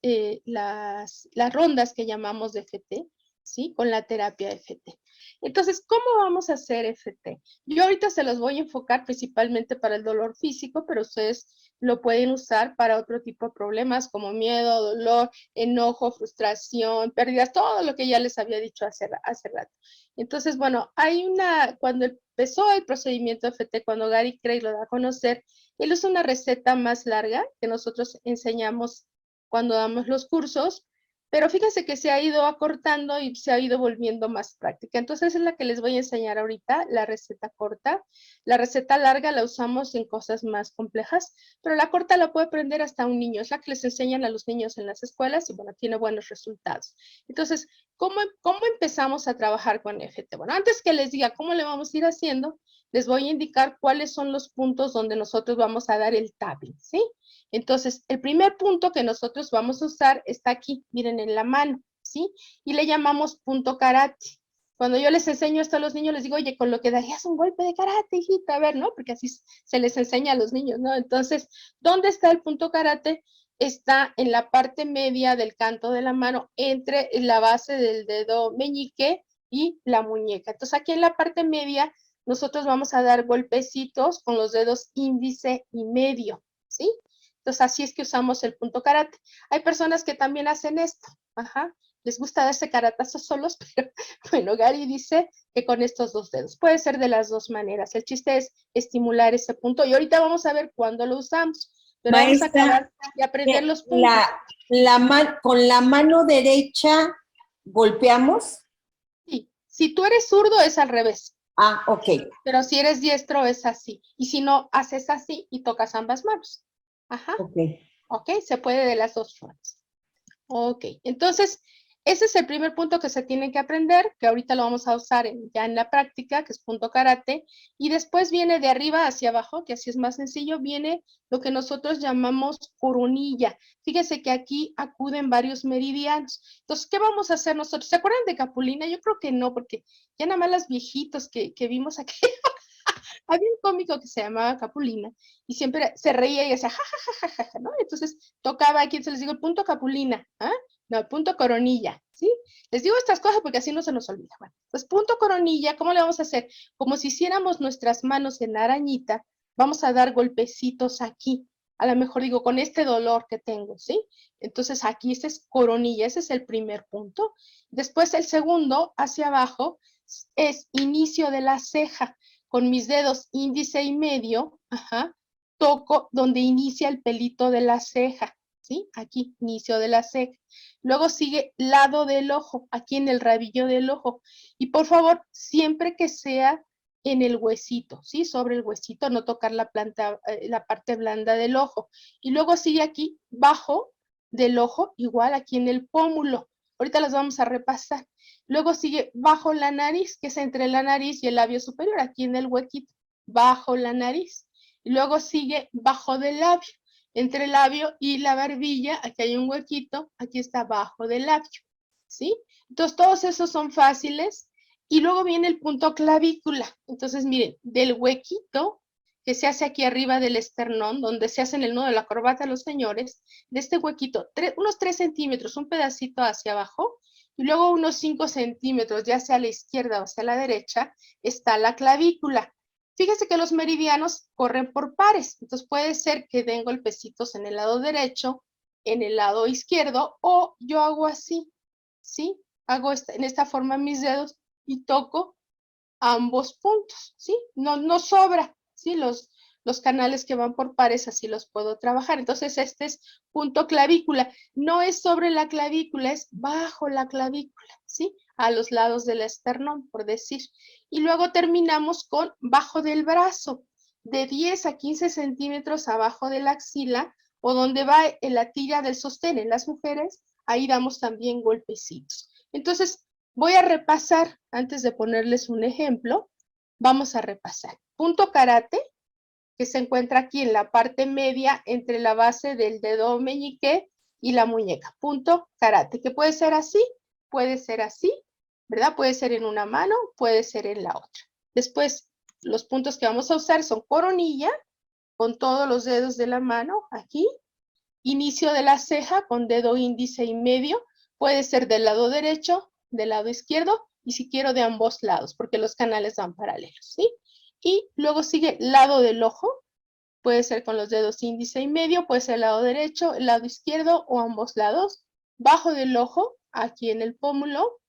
rondas que llamamos de FT, ¿sí? Con la terapia FT. Entonces, ¿cómo vamos a hacer FT? Yo ahorita se los voy a enfocar principalmente para el dolor físico, pero ustedes lo pueden usar para otro tipo de problemas como miedo, dolor, enojo, frustración, pérdidas, todo lo que ya les había dicho hace rato. Entonces, bueno, cuando empezó el procedimiento FT, cuando Gary Craig lo da a conocer, él usa una receta más larga que nosotros enseñamos cuando damos los cursos, pero fíjense que se ha ido acortando y se ha ido volviendo más práctica. Entonces esa es la que les voy a enseñar ahorita, la receta corta. La receta larga la usamos en cosas más complejas, pero la corta la puede aprender hasta un niño. Es la que les enseñan a los niños en las escuelas y bueno, tiene buenos resultados. Entonces, ¿cómo empezamos a trabajar con FT? Bueno, antes que les diga cómo le vamos a ir haciendo, les voy a indicar cuáles son los puntos donde nosotros vamos a dar el tapping, ¿sí? Entonces, el primer punto que nosotros vamos a usar está aquí, miren, en la mano, ¿sí? Y le llamamos punto karate. Cuando yo les enseño esto a los niños, les digo, oye, con lo que darías un golpe de karate, hijita, a ver, ¿no? Porque así se les enseña a los niños, ¿no? Entonces, ¿dónde está el punto karate? Está en la parte media del canto de la mano, entre la base del dedo meñique y la muñeca. Entonces, aquí en la parte media, nosotros vamos a dar golpecitos con los dedos índice y medio, ¿sí? Entonces, así es que usamos el punto karate. Hay personas que también hacen esto, ajá, les gusta darse karatazos solos, pero bueno, Gary dice que con estos dos dedos. Puede ser de las dos maneras. El chiste es estimular ese punto y ahorita vamos a ver cuándo lo usamos. Pero Maestra, vamos a acabar de aprender los puntos. Con la mano derecha golpeamos. Sí. Si tú eres zurdo es al revés. Ah, ok. Pero si eres diestro es así. Y si no, haces así y tocas ambas manos. Ajá. Ok. Ok, se puede de las dos formas. Ok, entonces ese es el primer punto que se tiene que aprender, que ahorita lo vamos a usar ya en la práctica, que es punto karate, y después viene de arriba hacia abajo, que así es más sencillo, viene lo que nosotros llamamos coronilla. Fíjese que aquí acuden varios meridianos. Entonces, ¿qué vamos a hacer nosotros? ¿Se acuerdan de Capulina? Yo creo que no, porque ya nada más los viejitos que vimos aquí. Había un cómico que se llamaba Capulina y siempre se reía y decía, ja, ja, ja, ja, ja, ¿no? Entonces tocaba aquí, entonces les digo el punto Capulina, ¿ah? No, el punto coronilla, ¿sí? Les digo estas cosas porque así no se nos olvida. Bueno, pues punto coronilla, ¿cómo le vamos a hacer? Como si hiciéramos nuestras manos en la arañita, vamos a dar golpecitos aquí. A lo mejor digo, con este dolor que tengo, ¿sí? Entonces aquí ese es coronilla, ese es el primer punto. Después el segundo, hacia abajo, es inicio de la ceja con mis dedos índice y medio, ajá, toco donde inicia el pelito de la ceja, ¿sí? Aquí, inicio de la ceja. Luego sigue lado del ojo, aquí en el rabillo del ojo. Y por favor, siempre que sea en el huesito, ¿sí? Sobre el huesito, no tocar la parte blanda del ojo. Y luego sigue aquí, bajo del ojo, igual aquí en el pómulo. Ahorita las vamos a repasar. Luego sigue bajo la nariz, que es entre la nariz y el labio superior, aquí en el huequito, bajo la nariz. Y luego sigue bajo del labio, entre el labio y la barbilla, aquí hay un huequito, aquí está bajo del labio, ¿sí? Entonces todos esos son fáciles. Y luego viene el punto clavícula. Entonces miren, del huequito que se hace aquí arriba del esternón, donde se hacen el nudo de la corbata los señores, de este huequito, unos 3 centímetros, un pedacito hacia abajo, y luego unos 5 centímetros, ya sea a la izquierda o hacia la derecha, está la clavícula. Fíjese que los meridianos corren por pares, entonces puede ser que den golpecitos en el lado derecho, en el lado izquierdo, o yo hago así, ¿sí? Hago en esta forma mis dedos y toco ambos puntos, ¿sí? No sobra, ¿sí? Los canales que van por pares así los puedo trabajar. Entonces este es punto clavícula. No es sobre la clavícula, es bajo la clavícula, ¿sí? A los lados del esternón, por decir. Y luego terminamos con bajo del brazo, de 10 a 15 centímetros abajo de la axila, o donde va la tira del sostén en las mujeres, ahí damos también golpecitos. Entonces, voy a repasar, antes de ponerles un ejemplo, vamos a repasar. Punto karate, que se encuentra aquí en la parte media entre la base del dedo meñique y la muñeca. Punto karate, que puede ser así, ¿verdad? Puede ser en una mano, puede ser en la otra. Después, los puntos que vamos a usar son coronilla, con todos los dedos de la mano, aquí. Inicio de la ceja con dedo índice y medio, puede ser del lado derecho, del lado izquierdo, y si quiero de ambos lados, porque los canales van paralelos, ¿sí? Y luego sigue lado del ojo, puede ser con los dedos índice y medio, puede ser el lado derecho, el lado izquierdo o ambos lados. Bajo del ojo, aquí en el pómulo,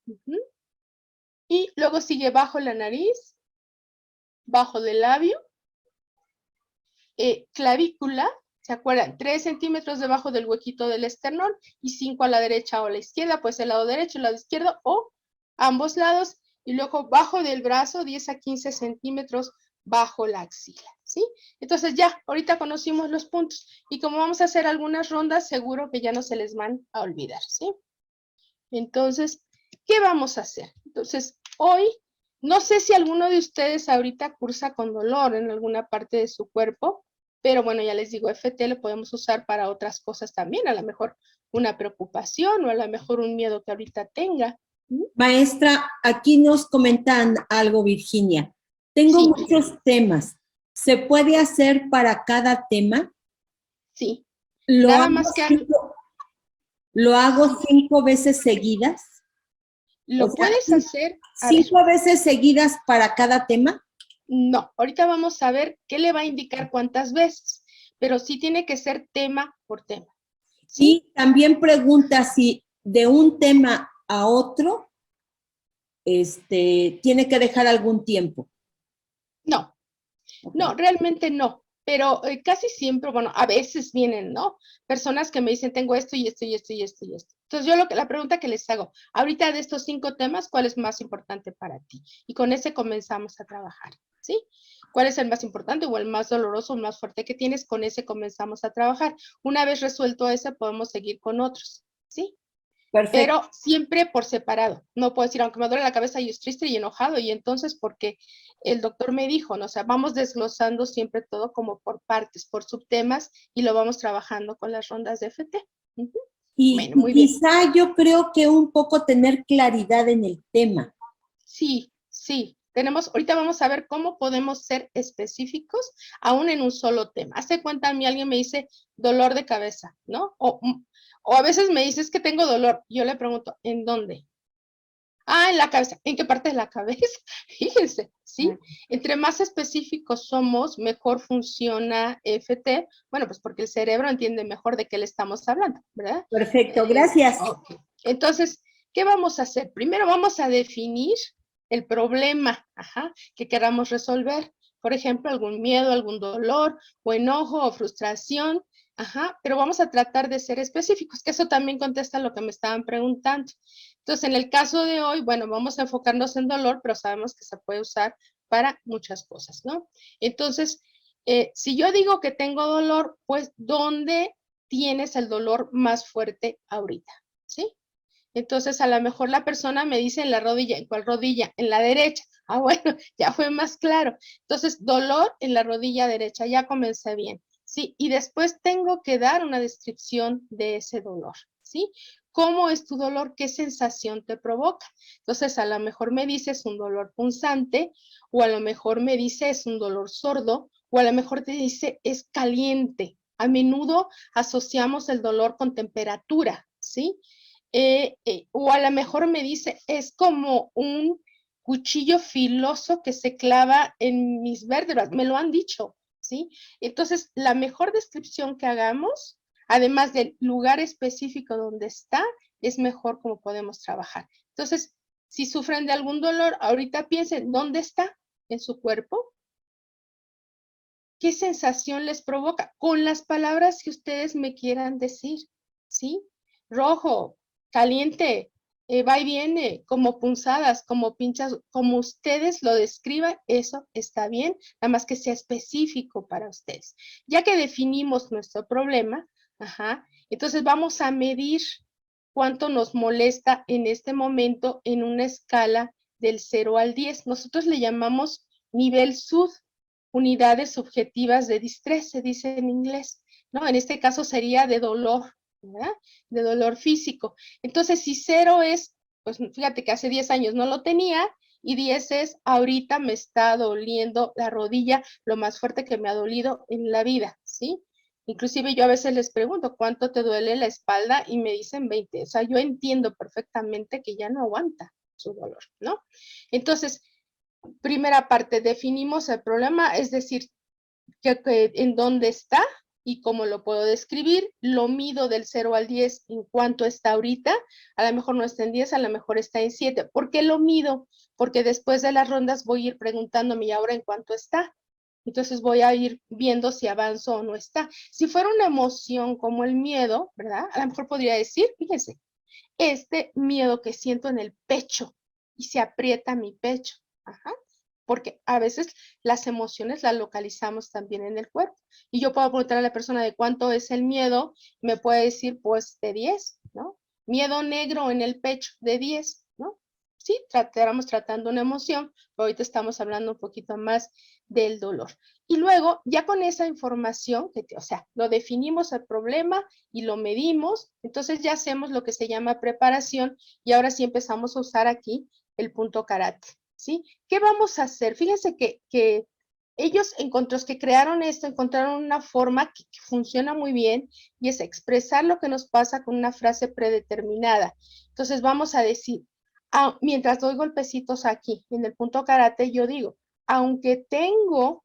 y luego sigue bajo la nariz, bajo del labio, clavícula, ¿Se acuerdan? 3 centímetros debajo del huequito del esternón y 5 a la derecha o a la izquierda, pues el lado derecho, el lado izquierdo o ambos lados. Y luego bajo del brazo, 10 a 15 centímetros bajo la axila, ¿sí? Entonces ya, ahorita conocimos los puntos. Y como vamos a hacer algunas rondas, seguro que ya no se les van a olvidar, ¿sí? Entonces, ¿qué vamos a hacer? Entonces, hoy, no sé si alguno de ustedes ahorita cursa con dolor en alguna parte de su cuerpo, pero bueno, ya les digo, FT lo podemos usar para otras cosas también, a lo mejor una preocupación o a lo mejor un miedo que ahorita tenga. Maestra, aquí nos comentan algo, Virginia. Tengo Sí, muchos temas. ¿Se puede hacer para cada tema? sí. ¿Lo Nada hago más que lo hago 5 veces seguidas? O lo sea, puedes hacer, a ver, 5 veces seguidas para cada tema. no, ahorita vamos a ver qué le va a indicar cuántas veces, pero sí tiene que ser tema por tema, ¿sí? Y también pregunta si de un tema a otro, tiene que dejar algún tiempo. No, no, realmente no, pero casi siempre, bueno, a veces vienen, ¿no? Personas que me dicen, tengo esto y esto y esto y esto y esto. Entonces yo la pregunta que les hago, ahorita de estos 5 temas, ¿cuál es más importante para ti? Y con ese comenzamos a trabajar, ¿sí? ¿Cuál es el más importante o el más doloroso o el más fuerte que tienes? Con ese comenzamos a trabajar. Una vez resuelto ese, podemos seguir con otros, ¿sí? Perfecto. Pero siempre por separado. No puedo decir, aunque me duele la cabeza, yo estoy triste y enojado, y entonces porque el doctor me dijo, ¿no? O sea, vamos desglosando siempre todo como por partes, por subtemas, y lo vamos trabajando con las rondas de FT. Y Bueno, muy bien. quizá yo creo que un poco tener claridad en el tema. Sí, sí. Ahorita vamos a ver cómo podemos ser específicos aún en un solo tema. Hace cuenta a mí alguien me dice dolor de cabeza, ¿no? O a veces me dice es que tengo dolor. Yo le pregunto, ¿en dónde? Ah, en la cabeza. ¿En qué parte de la cabeza? Fíjense, ¿sí? Entre más específicos somos, mejor funciona FT. Bueno, pues porque el cerebro entiende mejor de qué le estamos hablando, ¿verdad? Perfecto, gracias. Ok. Entonces, ¿qué vamos a hacer? Primero vamos a definir el problema, que queramos resolver. Por ejemplo, algún miedo, algún dolor, o enojo, o frustración, pero vamos a tratar de ser específicos, que eso también contesta lo que me estaban preguntando. Entonces, en el caso de hoy, bueno, vamos a enfocarnos en dolor, pero sabemos que se puede usar para muchas cosas, ¿no? Entonces, si yo digo que tengo dolor, pues, ¿dónde tienes el dolor más fuerte ahorita? ¿Sí? Entonces, a lo mejor la persona me dice en la rodilla. ¿En cuál rodilla? En la derecha. Ah, bueno, ya fue más claro. Entonces, dolor en la rodilla derecha, ya comencé bien. Sí, y después tengo que dar una descripción de ese dolor, ¿sí? ¿Cómo es tu dolor? ¿Qué sensación te provoca? Entonces, a lo mejor me dices un dolor punzante, o a lo mejor me dices un dolor sordo, o a lo mejor te dice es caliente. A menudo asociamos el dolor con temperatura, ¿sí? O a lo mejor me dice, es como un cuchillo filoso que se clava en mis vértebras, me lo han dicho, ¿sí? Entonces, la mejor descripción que hagamos, además del lugar específico donde está, es mejor como podemos trabajar. Entonces, si sufren de algún dolor, ahorita piensen, ¿dónde está en su cuerpo? ¿Qué sensación les provoca? Con las palabras que ustedes me quieran decir, ¿sí? Rojo, caliente, va y viene, como punzadas, como pinchas, como ustedes lo describan, eso está bien, nada más que sea específico para ustedes. Ya que definimos nuestro problema, entonces vamos a medir cuánto nos molesta en este momento en una escala del 0 al 10. Nosotros le llamamos nivel SUD, unidades subjetivas de distrés, se dice en inglés, ¿no? En este caso sería de dolor, ¿verdad? De dolor físico. Entonces, si 0 es, pues fíjate que hace 10 años no lo tenía, y 10 es, ahorita me está doliendo la rodilla, lo más fuerte que me ha dolido en la vida, ¿sí? Inclusive yo a veces les pregunto, ¿cuánto te duele la espalda? Y me dicen 20. O sea, yo entiendo perfectamente que ya no aguanta su dolor, ¿no? Entonces, primera parte, definimos el problema, es decir, en dónde está y cómo lo puedo describir. Lo mido del 0 al 10 en cuánto está ahorita. A lo mejor no está en 10, a lo mejor está en 7. ¿Por qué lo mido? Porque después de las rondas voy a ir preguntándome, ¿y ahora en cuánto está? Entonces voy a ir viendo si avanzo o no está. Si fuera una emoción como el miedo, ¿verdad? A lo mejor podría decir, fíjense, este miedo que siento en el pecho y se aprieta mi pecho. Ajá. Porque a veces las emociones las localizamos también en el cuerpo. Y yo puedo preguntar a la persona de cuánto es el miedo, me puede decir, pues, de 10, ¿no? Miedo negro en el pecho, de 10, ¿no? Sí, estamos tratando una emoción, pero ahorita estamos hablando un poquito más del dolor. Y luego, ya con esa información, o sea, lo definimos el problema y lo medimos, entonces ya hacemos lo que se llama preparación y ahora sí empezamos a usar aquí el punto karate, ¿sí? ¿Qué vamos a hacer? Fíjense que ellos, los que crearon esto, encontraron una forma que funciona muy bien y es expresar lo que nos pasa con una frase predeterminada. Entonces vamos a decir, mientras doy golpecitos aquí, en el punto karate, yo digo, aunque tengo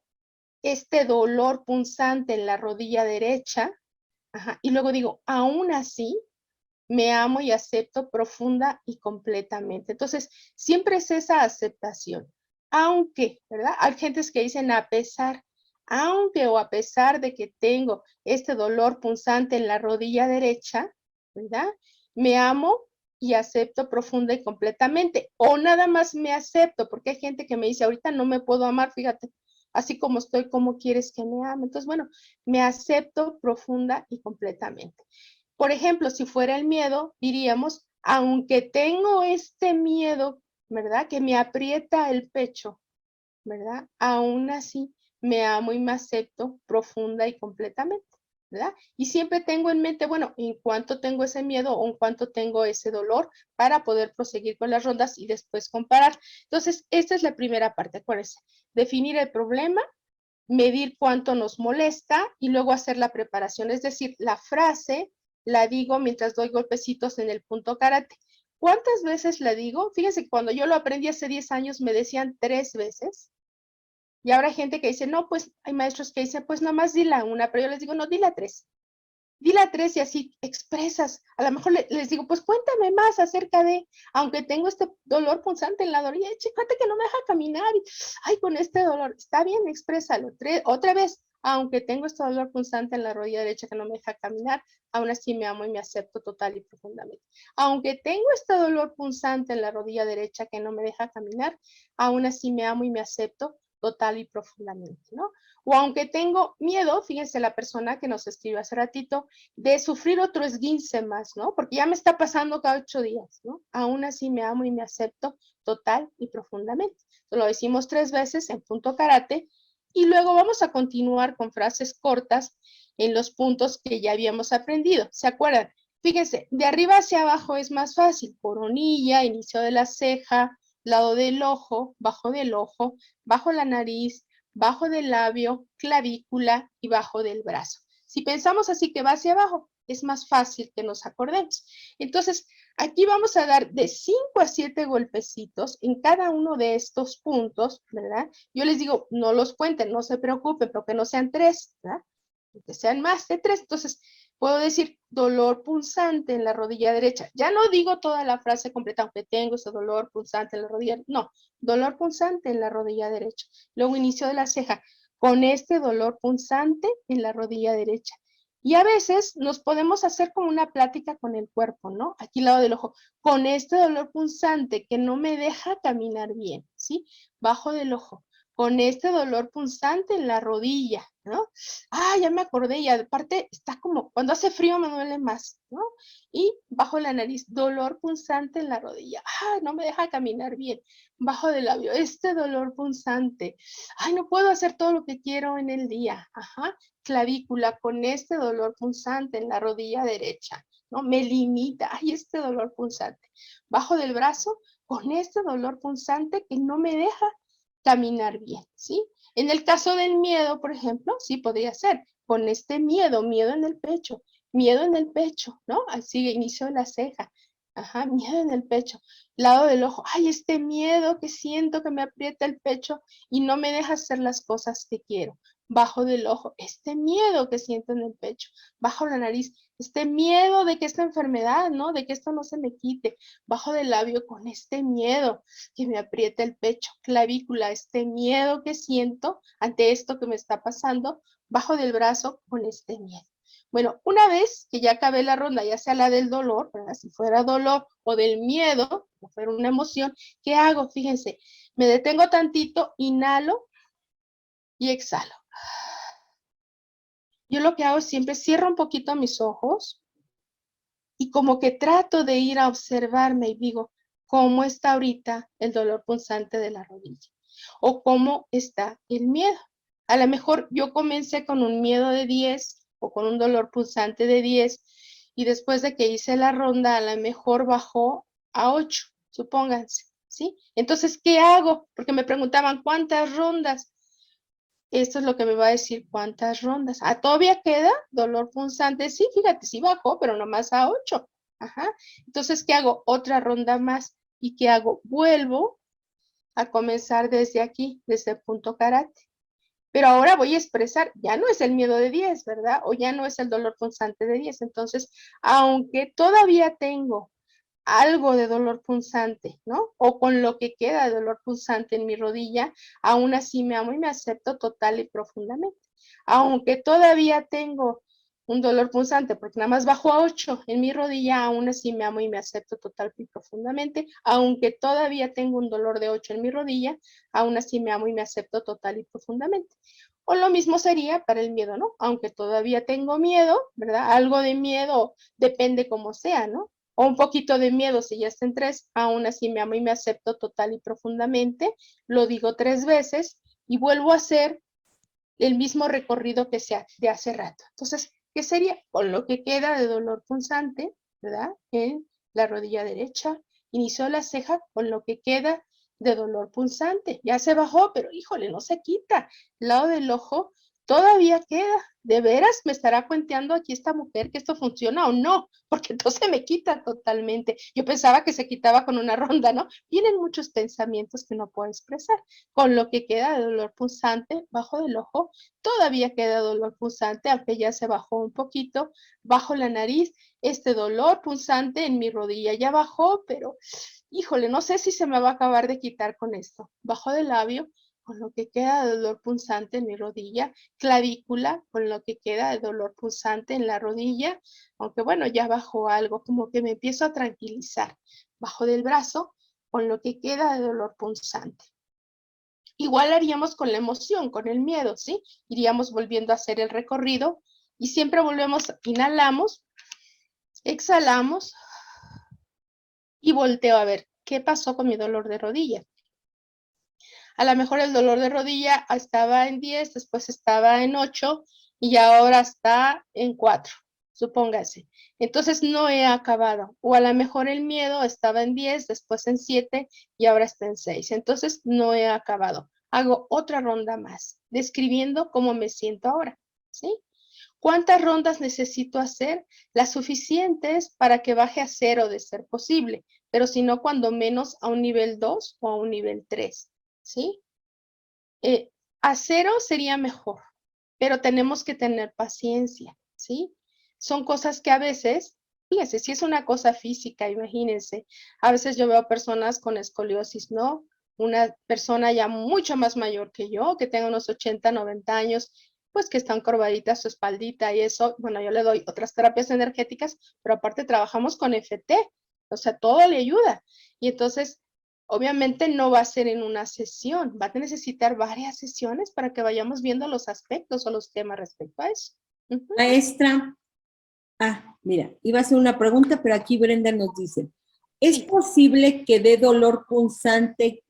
este dolor punzante en la rodilla derecha, ajá, y luego digo, aún así, me amo y acepto profunda y completamente. Entonces, siempre es esa aceptación. Aunque, ¿verdad? Hay gentes que dicen a pesar, aunque o a pesar de que tengo este dolor punzante en la rodilla derecha, ¿verdad? Me amo y acepto profunda y completamente. O nada más me acepto, porque hay gente que me dice, ahorita no me puedo amar, fíjate, así como estoy, ¿cómo quieres que me ame? Entonces, bueno, me acepto profunda y completamente. Por ejemplo, si fuera el miedo, diríamos, aunque tengo este miedo, ¿verdad? Que me aprieta el pecho, ¿verdad? Aún así me amo y me acepto profunda y completamente, ¿verdad? Y siempre tengo en mente, bueno, en cuánto tengo ese miedo o en cuánto tengo ese dolor para poder proseguir con las rondas y después comparar. Entonces, esta es la primera parte, acuérdense, definir el problema, medir cuánto nos molesta y luego hacer la preparación, es decir, la frase la digo mientras doy golpecitos en el punto karate. ¿Cuántas veces la digo? Fíjense que cuando yo lo aprendí hace 10 años me decían 3 veces. Y ahora hay gente que dice, no, pues hay maestros que dicen, pues nomás dila una, pero yo les digo, no, dila 3. Dila 3 y así expresas. A lo mejor les digo, pues cuéntame más acerca de, aunque tengo este dolor punzante en la rodilla, fíjate que no me deja caminar. Y, ay, con este dolor, está bien, exprésalo. Otra vez, aunque tengo este dolor punzante en la rodilla derecha que no me deja caminar, aún así me amo y me acepto total y profundamente. Aunque tengo este dolor punzante en la rodilla derecha que no me deja caminar, aún así me amo y me acepto total y profundamente, ¿no? O aunque tengo miedo, fíjense la persona que nos escribió hace ratito, de sufrir otro esguince más, ¿no? Porque ya me está pasando cada 8 días, ¿no? Aún así me amo y me acepto total y profundamente. Entonces, lo decimos 3 veces en punto karate y luego vamos a continuar con frases cortas en los puntos que ya habíamos aprendido. ¿Se acuerdan? Fíjense, de arriba hacia abajo es más fácil. Coronilla, inicio de la ceja, lado del ojo, bajo la nariz, bajo del labio, clavícula y bajo del brazo. Si pensamos así que va hacia abajo, es más fácil que nos acordemos. Entonces, aquí vamos a dar de 5 a 7 golpecitos en cada uno de estos puntos, ¿verdad? Yo les digo, no los cuenten, no se preocupen, pero que no sean 3, ¿verdad? Que sean más de 3. Entonces, puedo decir dolor punzante en la rodilla derecha. Ya no digo toda la frase completa, aunque tengo ese dolor punzante en la rodilla. No, dolor punzante en la rodilla derecha. Luego inicio de la ceja con este dolor punzante en la rodilla derecha. Y a veces nos podemos hacer como una plática con el cuerpo, ¿no? Aquí al lado del ojo, con este dolor punzante que no me deja caminar bien, ¿sí? Bajo del ojo, con este dolor punzante en la rodilla, ¿no? Ah, ya me acordé, y aparte está como, cuando hace frío me duele más, ¿no? Y bajo la nariz, dolor punzante en la rodilla. Ah, no me deja caminar bien. Bajo del labio, este dolor punzante. Ay, no puedo hacer todo lo que quiero en el día. Ajá, clavícula con este dolor punzante en la rodilla derecha, ¿no? Me limita. Ay, este dolor punzante. Bajo del brazo, con este dolor punzante que no me deja caminar bien, ¿sí? En el caso del miedo, por ejemplo, sí podría ser con este miedo, miedo en el pecho, ¿no? Así inicio de la ceja, Ajá, miedo en el pecho. Lado del ojo. Ay, este miedo que siento que me aprieta el pecho y no me deja hacer las cosas que quiero. Bajo del ojo. Este miedo que siento en el pecho. Bajo la nariz. Este miedo de que esta enfermedad, ¿no? De que esto no se me quite. Bajo del labio con este miedo que me aprieta el pecho. Clavícula. Este miedo que siento ante esto que me está pasando. Bajo del brazo con este miedo. Bueno, una vez que ya acabé la ronda, ya sea la del dolor, ¿verdad? Si fuera dolor o del miedo, o fuera una emoción, ¿qué hago? Fíjense, me detengo tantito, inhalo y exhalo. Yo lo que hago siempre, cierro un poquito mis ojos y como que trato de ir a observarme y digo, ¿cómo está ahorita el dolor punzante de la rodilla? O cómo está el miedo. A lo mejor yo comencé con un miedo de 10 o con un dolor punzante de 10 y después de que hice la ronda a lo mejor bajó a 8, supónganse, ¿sí? Entonces, ¿qué hago? Porque me preguntaban, ¿cuántas rondas? Esto es lo que me va a decir cuántas rondas. Ah, todavía queda dolor punzante. Sí, fíjate, sí bajó, pero nomás a 8. Ajá. Entonces, ¿qué hago? Otra ronda más. ¿Y qué hago? Vuelvo a comenzar desde aquí, desde el punto karate. Pero ahora voy a expresar, ya no es el miedo de 10, ¿verdad? O ya no es el dolor punzante de 10. Entonces, aunque todavía tengo algo de dolor punzante, ¿no? O con lo que queda de dolor punzante en mi rodilla, aún así me amo y me acepto total y profundamente. Aunque todavía tengo un dolor punzante, porque nada más bajo a 8 en mi rodilla, aún así me amo y me acepto total y profundamente. Aunque todavía tengo un dolor de 8 en mi rodilla, aún así me amo y me acepto total y profundamente. O lo mismo sería para el miedo, ¿no? Aunque todavía tengo miedo, ¿verdad? Algo de miedo depende como sea, ¿no? O un poquito de miedo si ya está en 3, aún así me amo y me acepto total y profundamente, lo digo 3 veces y vuelvo a hacer el mismo recorrido que sea de hace rato. Entonces, ¿qué sería? Con lo que queda de dolor punzante, ¿verdad? En la rodilla derecha, inició la ceja con lo que queda de dolor punzante. Ya se bajó, pero híjole, no se quita. El lado del ojo todavía queda. ¿De veras me estará cuenteando aquí esta mujer que esto funciona o no? Porque entonces me quita totalmente. Yo pensaba que se quitaba con una ronda, ¿no? Vienen muchos pensamientos que no puedo expresar. Con lo que queda de dolor punzante bajo del ojo, todavía queda dolor punzante, aunque ya se bajó un poquito. Bajo la nariz, este dolor punzante en mi rodilla ya bajó, pero híjole, no sé si se me va a acabar de quitar con esto. Bajo del labio, con lo que queda de dolor punzante en mi rodilla, clavícula, con lo que queda de dolor punzante en la rodilla, aunque bueno, ya bajó algo, como que me empiezo a tranquilizar. Bajo del brazo, con lo que queda de dolor punzante. Igual haríamos con la emoción, con el miedo, ¿sí? Iríamos volviendo a hacer el recorrido y siempre volvemos, inhalamos, exhalamos y volteo a ver qué pasó con mi dolor de rodilla. A lo mejor el dolor de rodilla estaba en 10, después estaba en 8 y ahora está en 4, supóngase. Entonces no he acabado. O a lo mejor el miedo estaba en 10, después en 7 y ahora está en 6. Entonces no he acabado. Hago otra ronda más, describiendo cómo me siento ahora, ¿sí? ¿Cuántas rondas necesito hacer? Las suficientes para que baje a 0 de ser posible, pero si no, cuando menos a un nivel 2 o a un nivel 3, ¿sí? A 0 sería mejor, pero tenemos que tener paciencia, ¿sí? Son cosas que a veces, fíjense, si es una cosa física, imagínense, a veces yo veo personas con escoliosis, ¿no? Una persona ya mucho más mayor que yo, que tenga unos 80, 90 años, pues que está encorvadita su espaldita y eso, bueno, yo le doy otras terapias energéticas, pero aparte trabajamos con FT, o sea, todo le ayuda. Y entonces, obviamente no va a ser en una sesión, va a necesitar varias sesiones para que vayamos viendo los aspectos o los temas respecto a eso. Maestra, mira, iba a hacer una pregunta, pero aquí Brenda nos dice, ¿es Sí. posible que de dolor punzante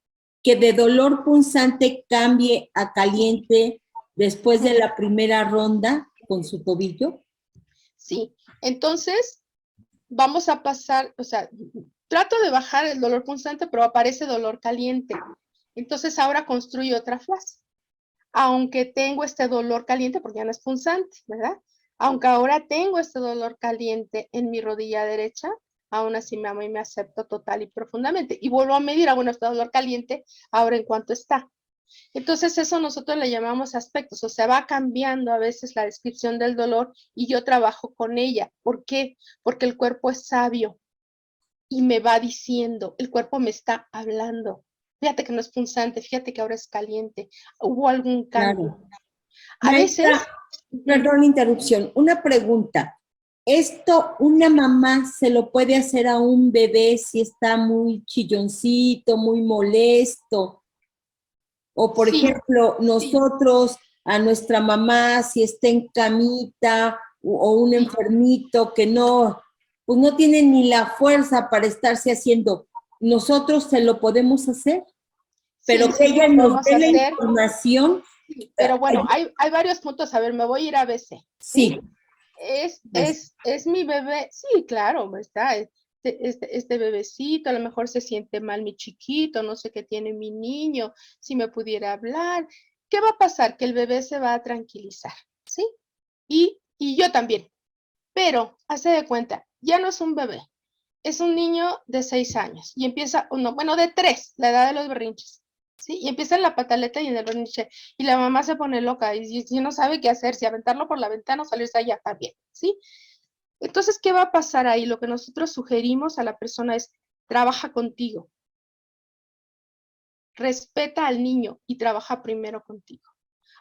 cambie a caliente después de la primera ronda con su tobillo? Sí, entonces vamos a pasar, o sea, trato de bajar el dolor punzante, pero aparece dolor caliente. Entonces ahora construyo otra frase. Aunque tengo este dolor caliente, porque ya no es punzante, ¿verdad? Aunque ahora tengo este dolor caliente en mi rodilla derecha, aún así me amo y me acepto total y profundamente. Y vuelvo a medir, bueno, este dolor caliente, ahora en cuánto está. Entonces eso nosotros le llamamos aspectos, o sea, va cambiando a veces la descripción del dolor y yo trabajo con ella. ¿Por qué? Porque el cuerpo es sabio y me va diciendo, el cuerpo me está hablando. Fíjate que no es punzante, fíjate que ahora es caliente, hubo algún cambio. Claro. A veces, Maestra, perdón la interrupción, una pregunta. ¿Esto una mamá se lo puede hacer a un bebé si está muy chilloncito, muy molesto? O, por sí, ejemplo, nosotros a nuestra mamá, si está en camita o un enfermito que no, pues no tiene ni la fuerza para estarse haciendo, nosotros se lo podemos hacer, pero sí, que sí, se ella lo nos podemos dé la hacer. información. Sí, pero bueno, hay varios puntos. A ver, me voy a ir a BC, ¿sí? Sí, Es mi bebé, sí, claro, está. Este bebecito, a lo mejor se siente mal mi chiquito, no sé qué tiene mi niño, si me pudiera hablar. ¿Qué va a pasar? Que el bebé se va a tranquilizar, ¿sí? Y yo también. Pero, hace de cuenta, ya no es un bebé, es un niño de 6 años y empieza, uno, bueno, de 3, la edad de los berrinches, ¿sí? Y empieza en la pataleta y en el berrinche y la mamá se pone loca y no sabe qué hacer, si aventarlo por la ventana o salirse allá también, ¿sí? Entonces, ¿qué va a pasar ahí? Lo que nosotros sugerimos a la persona es, trabaja contigo, respeta al niño y trabaja primero contigo.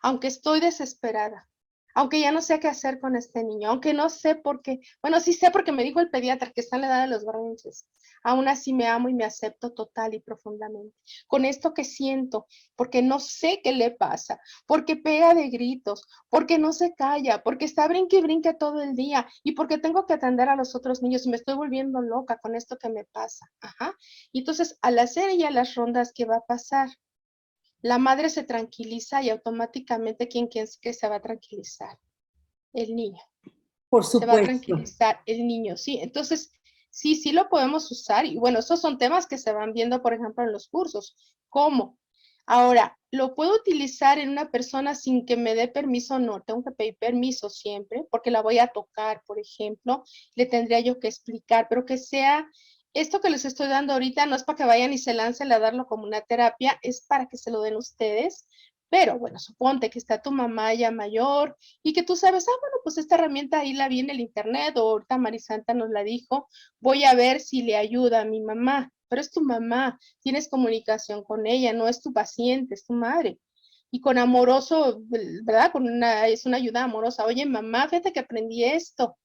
Aunque estoy desesperada, aunque ya no sé qué hacer con este niño, aunque no sé por qué, bueno, sí sé porque me dijo el pediatra que está en la edad de los berrinches, aún así me amo y me acepto total y profundamente. Con esto que siento, porque no sé qué le pasa, porque pega de gritos, porque no se calla, porque está brinque y brinque todo el día y porque tengo que atender a los otros niños y me estoy volviendo loca con esto que me pasa. Ajá. Y entonces, al hacer ella las rondas, ¿qué va a pasar? La madre se tranquiliza y automáticamente, ¿quién es que se va a tranquilizar? El niño. por Se va a supuesto. tranquilizar el niño, sí. Entonces, sí, sí lo podemos usar. Y bueno, esos son temas que se van viendo, por ejemplo, en los cursos. ¿Cómo? Ahora, ¿lo puedo utilizar en una persona sin que me dé permiso? No, tengo que pedir permiso siempre, porque la voy a tocar, por ejemplo, le tendría yo que explicar, pero que sea, esto que les estoy dando ahorita no es para que vayan y se lancen a darlo como una terapia, es para que se lo den ustedes, pero bueno, suponte que está tu mamá ya mayor y que tú sabes, bueno, pues esta herramienta ahí la vi en el internet, o ahorita Marisanta nos la dijo, voy a ver si le ayuda a mi mamá, pero es tu mamá, tienes comunicación con ella, no es tu paciente, es tu madre. Y con amoroso, ¿verdad? Es una ayuda amorosa. Oye, mamá, fíjate que aprendí esto.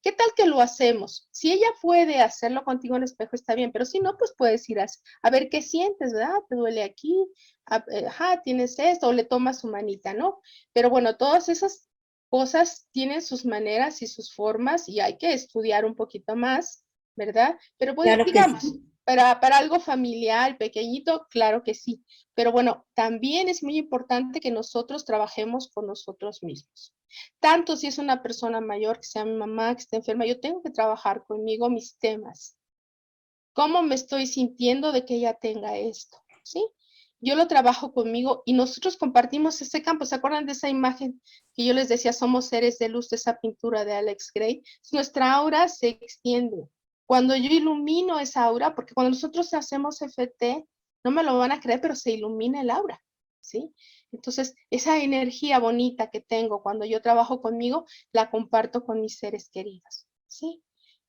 ¿Qué tal que lo hacemos? Si ella puede hacerlo contigo en espejo, está bien, pero si no, pues puedes ir a ver qué sientes, ¿verdad? ¿Te duele aquí? Ajá, tienes esto, o le tomas su manita, ¿no? Pero bueno, todas esas cosas tienen sus maneras y sus formas y hay que estudiar un poquito más, ¿verdad? Pero pues, Claro que digamos, sí. para algo familiar, pequeñito, claro que sí. Pero bueno, también es muy importante que nosotros trabajemos con nosotros mismos. Tanto si es una persona mayor, que sea mi mamá, que esté enferma, yo tengo que trabajar conmigo mis temas. ¿Cómo me estoy sintiendo de que ella tenga esto? ¿Sí? Yo lo trabajo conmigo y nosotros compartimos ese campo. ¿Se acuerdan de esa imagen que yo les decía, somos seres de luz, de esa pintura de Alex Gray? Nuestra aura se extiende. Cuando yo ilumino esa aura, porque cuando nosotros hacemos FT, no me lo van a creer, pero se ilumina el aura, ¿sí? Entonces, esa energía bonita que tengo cuando yo trabajo conmigo, la comparto con mis seres queridos, ¿sí?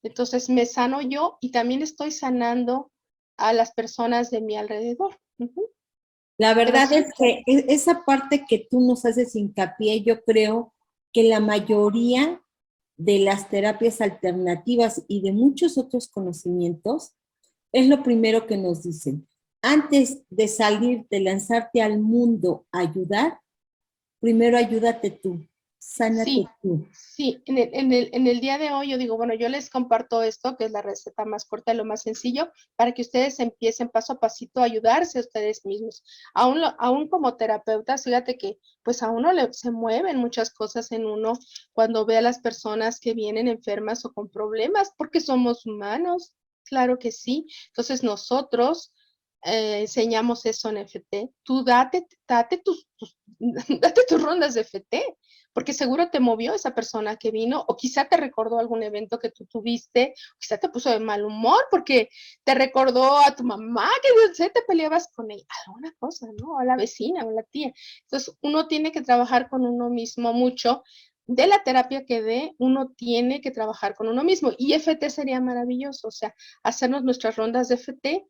Entonces, me sano yo y también estoy sanando a las personas de mi alrededor. La Pero verdad sí, es que esa parte que tú nos haces hincapié, yo creo que la mayoría de las terapias alternativas y de muchos otros conocimientos es lo primero que nos dicen. Antes de salir, de lanzarte al mundo a ayudar, primero ayúdate tú, sánate sí, tú. sí. En el día de hoy yo digo, bueno, yo les comparto esto, que es la receta más corta y lo más sencillo, para que ustedes empiecen paso a pasito a ayudarse a ustedes mismos. Aún como terapeutas, fíjate que pues a uno se mueven muchas cosas en uno cuando ve a las personas que vienen enfermas o con problemas, porque somos humanos, claro que sí. Entonces nosotros enseñamos eso en FT. Tú date date tus rondas de FT, porque seguro te movió esa persona que vino, o quizá te recordó algún evento que tú tuviste, o quizá te puso de mal humor porque te recordó a tu mamá que no sé, te peleabas con ella, alguna cosa, ¿no? O a la vecina o a la tía. Entonces, uno tiene que trabajar con uno mismo mucho. De la terapia que dé, uno tiene que trabajar con uno mismo. Y FT sería maravilloso, o sea, hacernos nuestras rondas de FT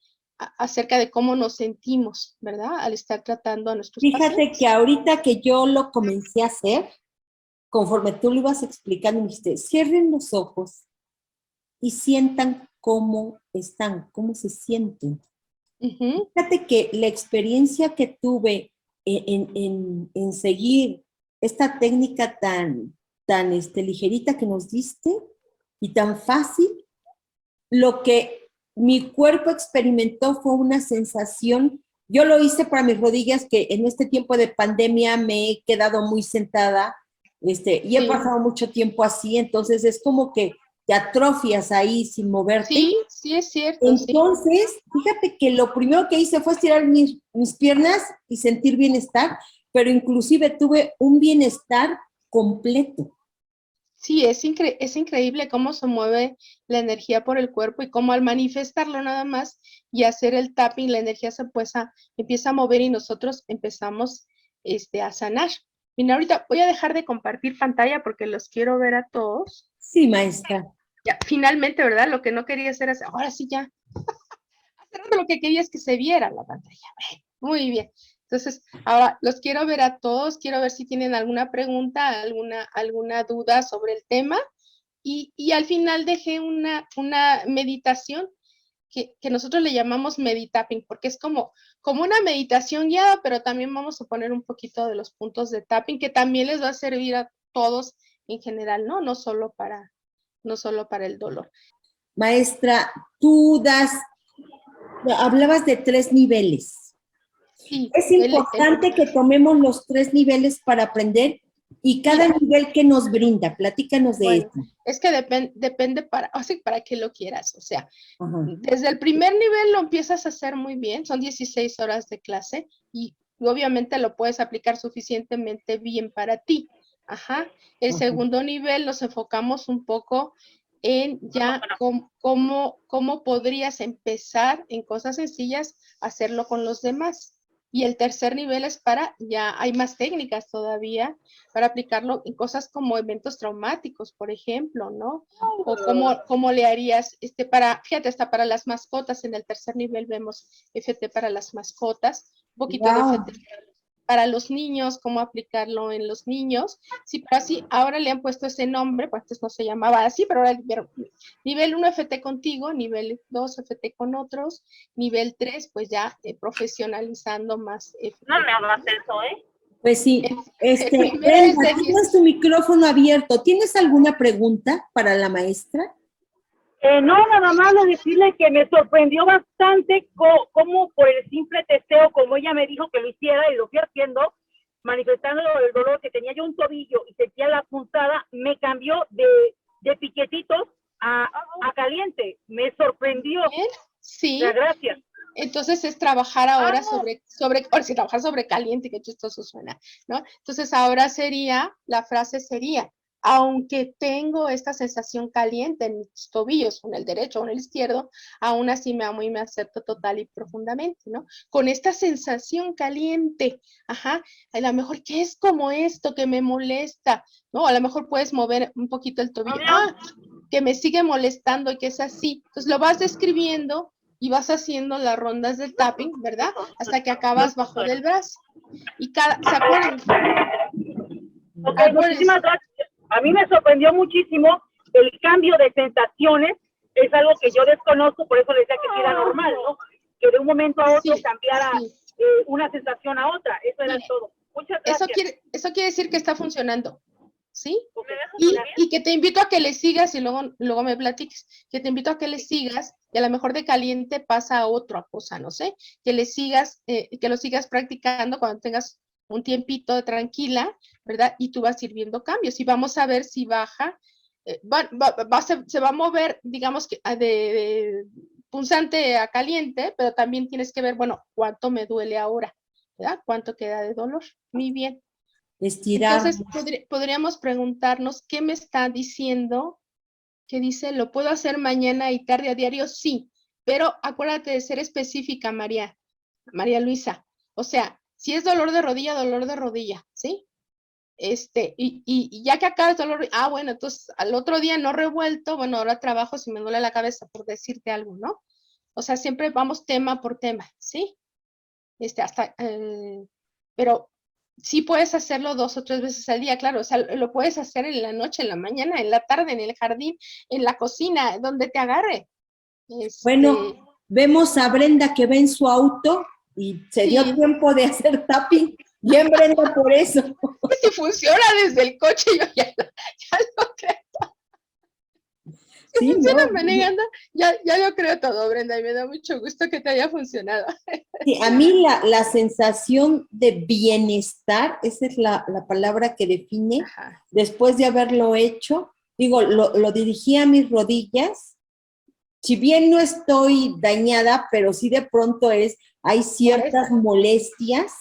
acerca de cómo nos sentimos, ¿verdad? Al estar tratando a nuestros Fíjate que pacientes. ahorita que yo lo comencé a hacer, conforme tú lo ibas explicando, me dijiste, cierren los ojos y sientan cómo están, cómo se sienten. Fíjate que la experiencia que tuve en seguir esta técnica tan ligerita que nos diste y tan fácil, lo que mi cuerpo experimentó fue una sensación. Yo lo hice para mis rodillas, que en este tiempo de pandemia me he quedado muy sentada, y he pasado mucho tiempo así, entonces es como que te atrofias ahí sin moverte. Sí, sí es cierto. Entonces, fíjate que lo primero que hice fue estirar mis piernas y sentir bienestar, pero inclusive tuve un bienestar completo. Sí, es increíble cómo se mueve la energía por el cuerpo y cómo al manifestarlo nada más y hacer el tapping, la energía se empieza a mover y nosotros empezamos a sanar. Mira, ahorita voy a dejar de compartir pantalla porque los quiero ver a todos. Sí, maestra. Ya, finalmente, ¿verdad? Lo que no quería hacer es, ahora sí ya. Lo que quería es que se viera la pantalla. Muy bien. Entonces, ahora los quiero ver a todos, quiero ver si tienen alguna pregunta, alguna duda sobre el tema. Y al final dejé una meditación que nosotros le llamamos meditapping, porque es como una meditación guiada, pero también vamos a poner un poquito de los puntos de tapping, que también les va a servir a todos en general, ¿no? No solo para el dolor. Maestra, hablabas de 3 niveles. Sí, es importante que tomemos los 3 niveles para aprender y cada nivel que nos brinda. Platícanos de eso. Es que depende para qué lo quieras. O sea, desde el primer nivel lo empiezas a hacer muy bien, son 16 horas de clase y obviamente lo puedes aplicar suficientemente bien para ti. El segundo nivel nos enfocamos un poco en ya cómo podrías empezar en cosas sencillas a hacerlo con los demás. Y el tercer nivel es ya hay más técnicas todavía para aplicarlo en cosas como eventos traumáticos, por ejemplo, ¿no? O cómo le harías, fíjate, hasta para las mascotas, en el tercer nivel vemos FT para las mascotas, un poquito de FT para los niños, cómo aplicarlo en los niños. Sí, pero así, ahora le han puesto ese nombre, pues antes no se llamaba así, pero ahora nivel 1 FT contigo, nivel 2 FT con otros, nivel 3, pues ya profesionalizando más. No me hagas eso, ¿eh? Pues sí, Brenda, tienes tu micrófono abierto. ¿Tienes alguna pregunta para la maestra? No, nada más decirle que me sorprendió bastante cómo por el simple testeo, como ella me dijo que lo hiciera y lo fui haciendo, manifestando el dolor que tenía yo un tobillo y sentía la puntada, me cambió de piquetitos a caliente. Me sorprendió. Sí. Gracias. Entonces es trabajar ahora trabajar sobre caliente, que chistoso suena, ¿no? Entonces ahora la frase sería, aunque tengo esta sensación caliente en mis tobillos, en el derecho o en el izquierdo, aún así me amo y me acepto total y profundamente, ¿no? Con esta sensación caliente, a lo mejor, ¿qué es como esto que me molesta? ¿No? A lo mejor puedes mover un poquito el tobillo, que me sigue molestando y que es así. Entonces lo vas describiendo y vas haciendo las rondas del tapping, ¿verdad? Hasta que acabas bajo del brazo. Y ¿se acuerdan? Muchísimas gracias. A mí me sorprendió muchísimo el cambio de sensaciones. Es algo que yo desconozco, por eso les decía que era normal, ¿no? Que de un momento a otro cambiara una sensación a otra. Eso era todo. Muchas gracias. Eso quiere decir que está funcionando. ¿Sí? Y que te invito a que le sigas y luego me platiques, que te invito a que le sigas y a lo mejor de caliente pasa a otra cosa, no sé, que lo sigas practicando cuando tengas un tiempito de tranquila, ¿verdad? Y tú vas a ir viendo cambios y vamos a ver si baja, se va a mover, digamos que de punzante a caliente, pero también tienes que ver, bueno, cuánto me duele ahora, ¿verdad? Cuánto queda de dolor. Muy bien. estirarnos. Entonces, podríamos preguntarnos, ¿qué me está diciendo? ¿Qué dice? ¿Lo puedo hacer mañana y tarde a diario? Sí, pero acuérdate de ser específica, María Luisa. O sea, si es dolor de rodilla, ¿sí? Y ya que acá el dolor, bueno, entonces al otro día no revuelto, bueno, ahora trabajo si me duele la cabeza, por decirte algo, ¿no? O sea, siempre vamos tema por tema, ¿sí? Pero sí puedes hacerlo 2 o 3 veces al día, claro, o sea, lo puedes hacer en la noche, en la mañana, en la tarde, en el jardín, en la cocina, donde te agarre. Bueno, vemos a Brenda que ve en su auto y se dio Sí. tiempo de hacer tapping. Bien, Brenda, por eso. Si funciona desde el coche, yo ya lo creo. Si Sí, funciona no, manejando, ya lo creo todo, Brenda, y me da mucho gusto que te haya funcionado. sí, a mí la sensación de bienestar, esa es la palabra que define, Ajá. después de haberlo hecho, digo, lo dirigí a mis rodillas, si bien no estoy dañada, pero sí de pronto hay ciertas molestias,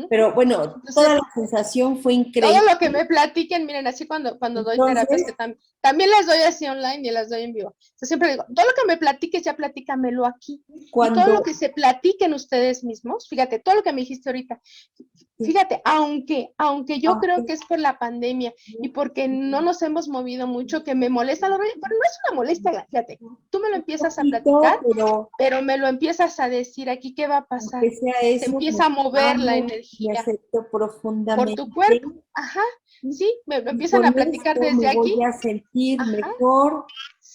pero bueno, Entonces, toda la sensación fue todo increíble. lo que me platiquen, miren, así cuando doy terapias, Entonces, que también las doy así online y las doy en vivo. Yo siempre digo, todo lo que me platiques, ya platícamelo aquí. Y todo lo cuando, que se platiquen ustedes mismos, fíjate, todo lo que me dijiste ahorita, fíjate, aunque yo creo que es por la pandemia y porque no nos hemos movido mucho, que me molesta, pero no es una molestia, fíjate, tú me lo empiezas a platicar, pero me lo empiezas a decir aquí, ¿qué va a pasar? aunque sea eso, Se empieza a mover la me energía acepto por profundamente. tu cuerpo, ajá, sí, me Y empiezan con a platicar esto desde me voy aquí, a sentir ajá, mejor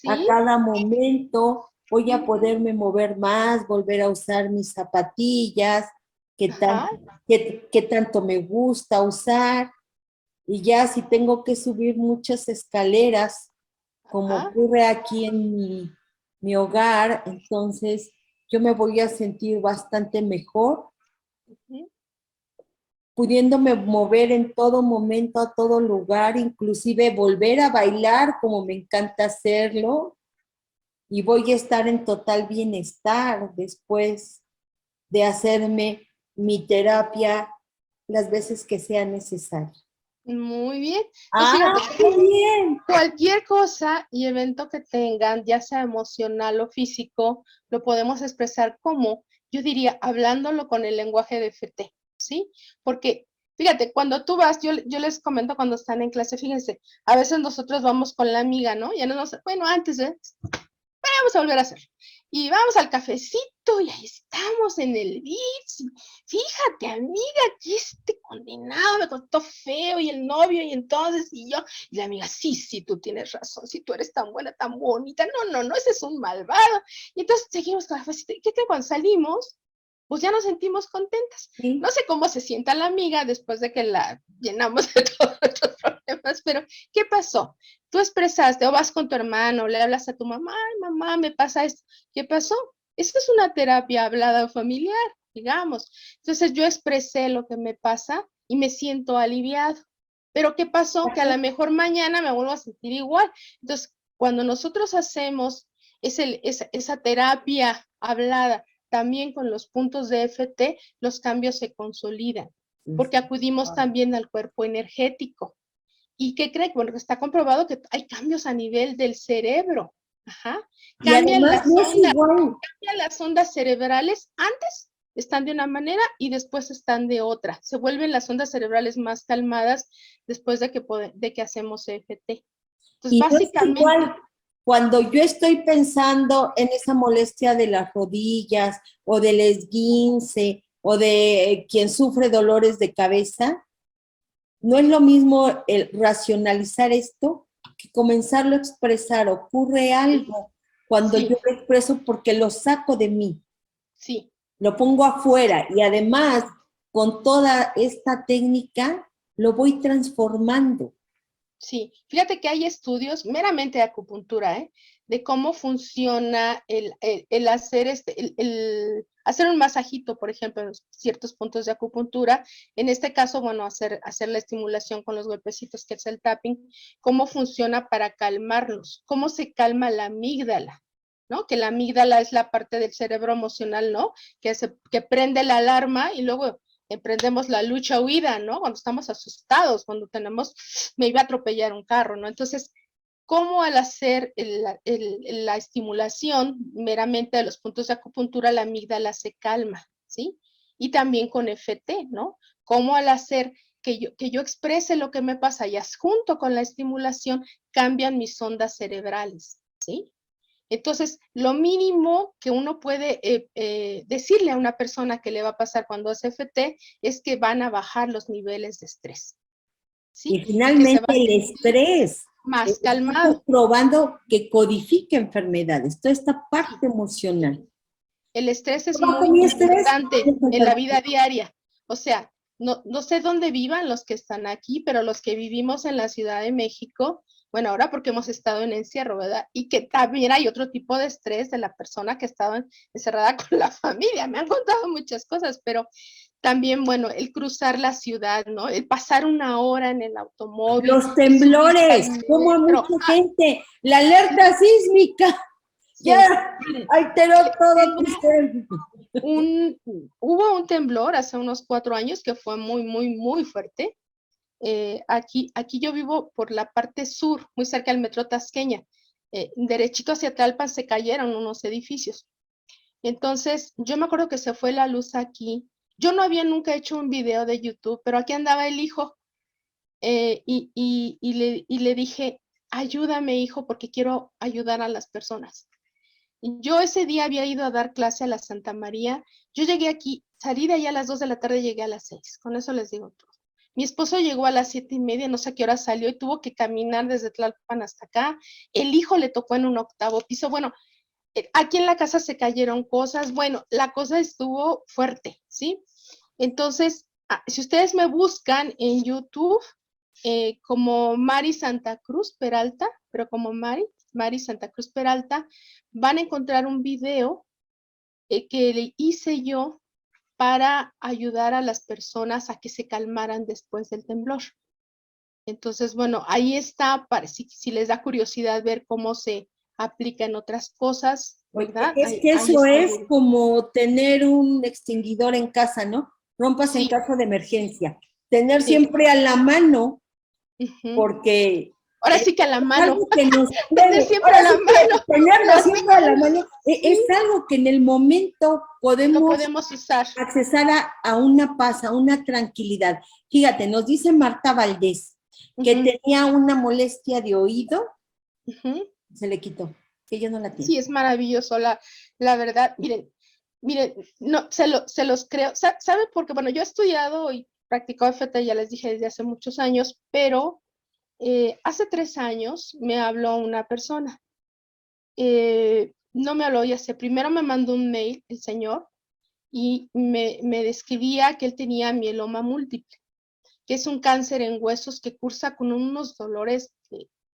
a sí, cada momento, voy a poderme mover más, volver a usar mis zapatillas, ajá, que tanto me gusta usar, y ya si tengo que subir muchas escaleras, como ajá, ocurre aquí en mi hogar, entonces yo me voy a sentir bastante mejor, ujú, pudiéndome mover en todo momento, a todo lugar, inclusive volver a bailar como me encanta hacerlo, y voy a estar en total bienestar después de hacerme mi terapia las veces que sea necesario. muy bien. Entonces, ¡Ah, fíjate, qué bien! cualquier cosa y evento que tengan, ya sea emocional o físico, lo podemos expresar como, yo diría, hablándolo con el lenguaje de FT, ¿sí? Porque, fíjate, cuando tú vas, yo les comento cuando están en clase, fíjense, a veces nosotros vamos con la amiga, ¿no? Ya no nos, bueno, antes, vamos a volver a hacer. Y vamos al cafecito y ahí estamos en el beach. Fíjate, amiga, que este condenado me costó feo y el novio y entonces y yo. Y la amiga, sí, tú tienes razón, si tú eres tan buena, tan bonita. No, ese es un malvado. Y entonces seguimos con la cafecito. ¿Y qué tal cuando salimos? Pues ya nos sentimos contentas. Sí. No sé cómo se sienta la amiga después de que la llenamos de todos nuestros problemas, pero ¿qué pasó? Tú expresaste o vas con tu hermano, le hablas a tu mamá, ay, mamá, me pasa esto. ¿Qué pasó? Esa es una terapia hablada familiar, digamos. Entonces yo expresé lo que me pasa y me siento aliviado. Pero ¿qué pasó? Que a lo mejor mañana me vuelvo a sentir igual. Entonces, cuando nosotros hacemos esa terapia hablada también con los puntos de FT, los cambios se consolidan, porque acudimos también al cuerpo energético. ¿Y qué cree? Bueno, está comprobado que hay cambios a nivel del cerebro. Ajá. Y además no es igual. Cambian las ondas cerebrales. Antes están de una manera y después están de otra. Se vuelven las ondas cerebrales más calmadas después de que hacemos EFT. Entonces, Y no es básicamente, igual cuando yo estoy pensando en esa molestia de las rodillas o del esguince o de quien sufre dolores de cabeza, no es lo mismo el racionalizar esto que comenzarlo a expresar. Ocurre algo cuando sí, yo lo expreso porque lo saco de mí, sí. lo pongo afuera y además con toda esta técnica lo voy transformando. Sí, fíjate que hay estudios meramente de acupuntura, ¿eh? De cómo funciona el hacer hacer un masajito, por ejemplo, en ciertos puntos de acupuntura. En este caso, bueno, hacer la estimulación con los golpecitos, que es el tapping, cómo funciona para calmarlos, cómo se calma la amígdala, ¿no? Que la amígdala es la parte del cerebro emocional, ¿no? Que prende la alarma y luego emprendemos la lucha huida, ¿no? Cuando estamos asustados, cuando me iba a atropellar un carro, ¿no? Entonces, ¿cómo al hacer la estimulación meramente de los puntos de acupuntura, la amígdala se calma, ¿sí? Y también con EFT, ¿no? ¿Cómo al hacer que yo exprese lo que me pasa y junto con la estimulación cambian mis ondas cerebrales, ¿sí? Entonces, lo mínimo que uno puede decirle a una persona que le va a pasar cuando hace EFT es que van a bajar los niveles de estrés, ¿sí? Y finalmente el estrés más calmado. Probando que codifica enfermedades, toda esta parte emocional. El estrés es muy importante en la vida diaria. O sea, no sé dónde vivan los que están aquí, pero los que vivimos en la Ciudad de México, bueno, ahora porque hemos estado en encierro, ¿verdad? Y que también hay otro tipo de estrés de la persona que ha estado encerrada con la familia. Me han contado muchas cosas, pero también, bueno, el cruzar la ciudad, ¿no? El pasar una hora en el automóvil. Los temblores, como a mucha gente, la alerta sísmica, ya alteró todo. Hubo un temblor hace unos 4 años que fue muy, muy, muy fuerte. Aquí yo vivo por la parte sur, muy cerca del metro Tasqueña. Derechito hacia Tlalpan se cayeron unos edificios. Entonces, yo me acuerdo que se fue la luz aquí. Yo no había nunca hecho un video de YouTube, pero aquí andaba el hijo y le dije, ayúdame, hijo, porque quiero ayudar a las personas. Yo ese día había ido a dar clase a la Santa María. Yo llegué aquí, salí de allá a las 2 de la tarde, llegué a las 6. Con eso les digo todo. Mi esposo llegó a las 7:30, no sé a qué hora salió y tuvo que caminar desde Tlalpan hasta acá. El hijo le tocó en un 8º piso. Bueno, aquí en la casa se cayeron cosas. Bueno, la cosa estuvo fuerte, ¿sí? Entonces, si ustedes me buscan en YouTube como Mari Santa Cruz Peralta, pero como Mari Santa Cruz Peralta, van a encontrar un video que le hice yo para ayudar a las personas a que se calmaran después del temblor. Entonces, bueno, ahí está, para si les da curiosidad ver cómo se aplica en otras cosas, ¿verdad? Es que eso es como tener un extinguidor en casa, ¿no? Rompas en caso de emergencia. Tener siempre a la mano, porque... Ahora sí que a la mano. Tener siempre a la mano. Tenerlo siempre a la mano. Es algo que en el momento podemos usar. Accesar a una paz, a una tranquilidad. Fíjate, nos dice Marta Valdés que tenía una molestia de oído, se le quitó, que ella no la tiene. Sí, es maravilloso, la verdad. Miren, no, se los creo. ¿Sabe? Porque, bueno, yo he estudiado y practicado EFT, ya les dije, desde hace muchos años, pero hace 3 años me habló una persona. No me habló, ya sé, primero me mandó un mail, el señor, y me describía que él tenía mieloma múltiple, que es un cáncer en huesos que cursa con unos dolores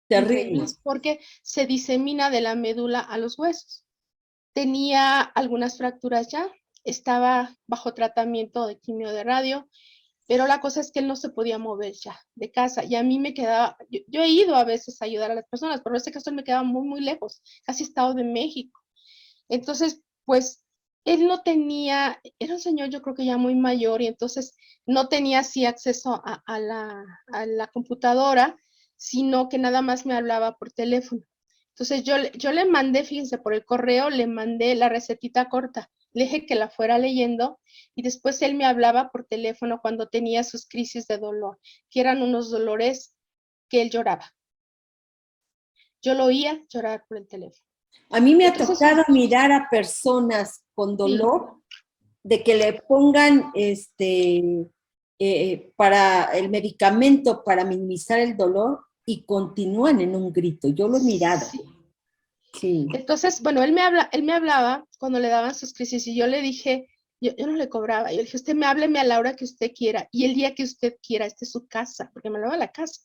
terribles porque se disemina de la médula a los huesos. Tenía algunas fracturas ya, estaba bajo tratamiento de quimio de radio, pero la cosa es que él no se podía mover ya de casa y a mí me quedaba, yo he ido a veces a ayudar a las personas, pero en este caso él me quedaba muy, muy lejos, casi Estado de México. Entonces, pues, él no tenía, era un señor yo creo que ya muy mayor y entonces no tenía así acceso a la computadora, sino que nada más me hablaba por teléfono. Entonces yo le mandé, fíjense, por el correo, le mandé la recetita corta, le dije que la fuera leyendo y después él me hablaba por teléfono cuando tenía sus crisis de dolor, que eran unos dolores que él lloraba. Yo lo oía llorar por el teléfono. A mí me ha tocado mirar a personas con dolor, de que le pongan para el medicamento para minimizar el dolor y continúan en un grito. Yo lo he mirado. Sí. Entonces, bueno, él me hablaba cuando le daban sus crisis y yo le dije, yo no le cobraba, yo le dije, usted hábleme a la hora que usted quiera y el día que usted quiera, esta es su casa, porque me hablaba de la casa.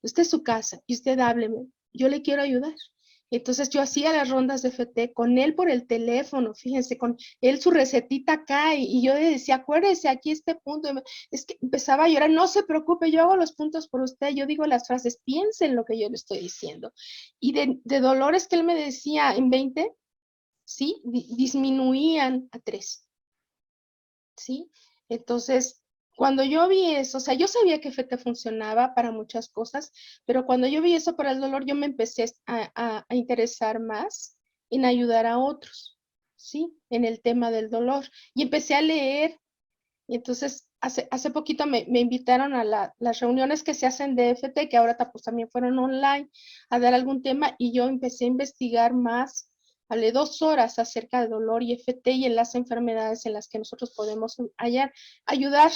Esta es su casa y usted hábleme, yo le quiero ayudar. Entonces yo hacía las rondas de FT con él por el teléfono, fíjense, con él su recetita acá y yo le decía, acuérdese, aquí este punto, es que empezaba a llorar, no se preocupe, yo hago los puntos por usted, yo digo las frases, piensen lo que yo le estoy diciendo. Y de dolores que él me decía en 20, ¿sí? Disminuían a 3, ¿sí? Entonces, cuando yo vi eso, o sea, yo sabía que FT funcionaba para muchas cosas, pero cuando yo vi eso para el dolor, yo me empecé a interesar más en ayudar a otros, ¿sí? En el tema del dolor. Y empecé a leer, y entonces hace poquito me invitaron a las reuniones que se hacen de FT, que ahora pues también fueron online, a dar algún tema, y yo empecé a investigar más. Hablé 2 horas acerca de dolor y FT y en las enfermedades en las que nosotros podemos ayudar,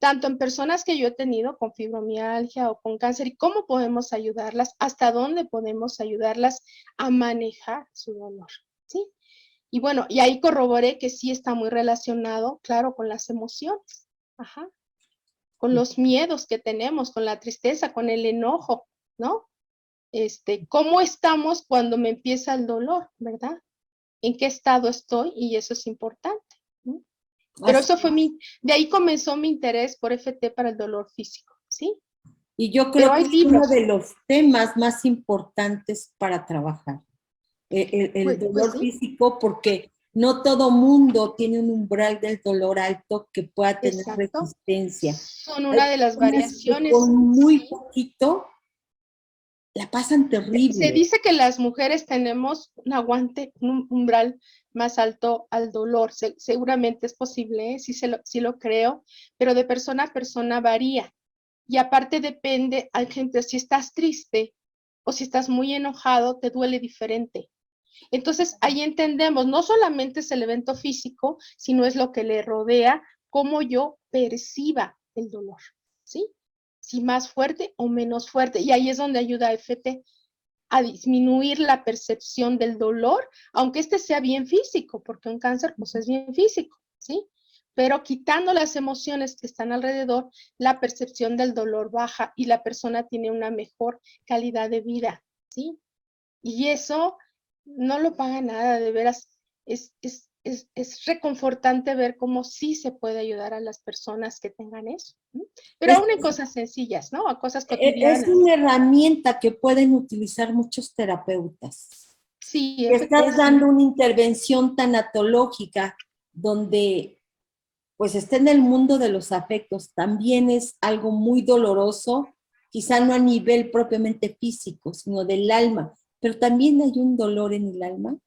tanto en personas que yo he tenido con fibromialgia o con cáncer, y cómo podemos ayudarlas, hasta dónde podemos ayudarlas a manejar su dolor, ¿sí? Y bueno, y ahí corroboré que sí está muy relacionado, claro, con las emociones, ajá, con los miedos que tenemos, con la tristeza, con el enojo, ¿no? ¿Cómo estamos cuando me empieza el dolor, verdad? ¿En qué estado estoy? Y eso es importante, ¿no? Pero Así eso fue de ahí comenzó mi interés por FT para el dolor físico, ¿sí? Y yo Pero creo que hay es uno libros, de los temas más importantes para trabajar, el pues dolor sí, físico, porque no todo mundo tiene un umbral del dolor alto que pueda tener exacto. resistencia. Son Hay una de las personas que variaciones, con muy sí. poquito la pasan Se terrible. dice que las mujeres tenemos un aguante, un umbral más alto al dolor. Seguramente es posible, ¿eh? Sí lo creo, pero de persona a persona varía. Y aparte depende, hay gente, si estás triste o si estás muy enojado, te duele diferente. Entonces ahí entendemos, no solamente es el evento físico, sino es lo que le rodea, cómo yo perciba el dolor, ¿sí? Si más fuerte o menos fuerte. Y ahí es donde ayuda a FT a disminuir la percepción del dolor, aunque este sea bien físico, porque un cáncer pues es bien físico, ¿sí? Pero quitando las emociones que están alrededor, la percepción del dolor baja y la persona tiene una mejor calidad de vida, ¿sí? Y eso no lo paga nada, de veras, es reconfortante ver cómo sí se puede ayudar a las personas que tengan eso, ¿no? Pero Es, aún en cosas sencillas, ¿no? A cosas es cotidianas. una herramienta que pueden utilizar muchos terapeutas. Sí, Estás sí. dando una intervención tanatológica donde pues está en el mundo de los afectos, también es algo muy doloroso, quizá no a nivel propiamente físico, sino del alma, pero también hay un dolor en el alma,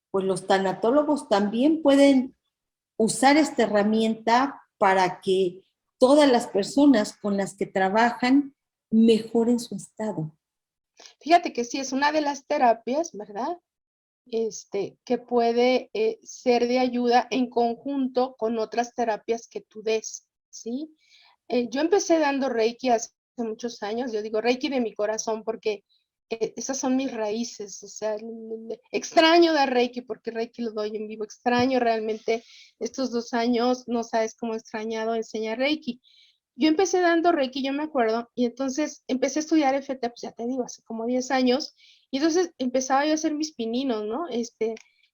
pues los tanatólogos también pueden usar esta herramienta para que todas las personas con las que trabajan mejoren su estado. Fíjate que sí, es una de las terapias, ¿verdad? Que puede ser de ayuda en conjunto con otras terapias que tú des, ¿sí? Yo empecé dando Reiki hace muchos años, yo digo Reiki de mi corazón porque esas son mis raíces, o sea, extraño dar Reiki porque Reiki lo doy en vivo, extraño realmente estos 2 años, no sabes cómo he extrañado enseñar Reiki. Yo empecé dando Reiki, yo me acuerdo, y entonces empecé a estudiar FT, pues ya te digo, hace como 10 años, y entonces empezaba yo a hacer mis pininos, ¿no?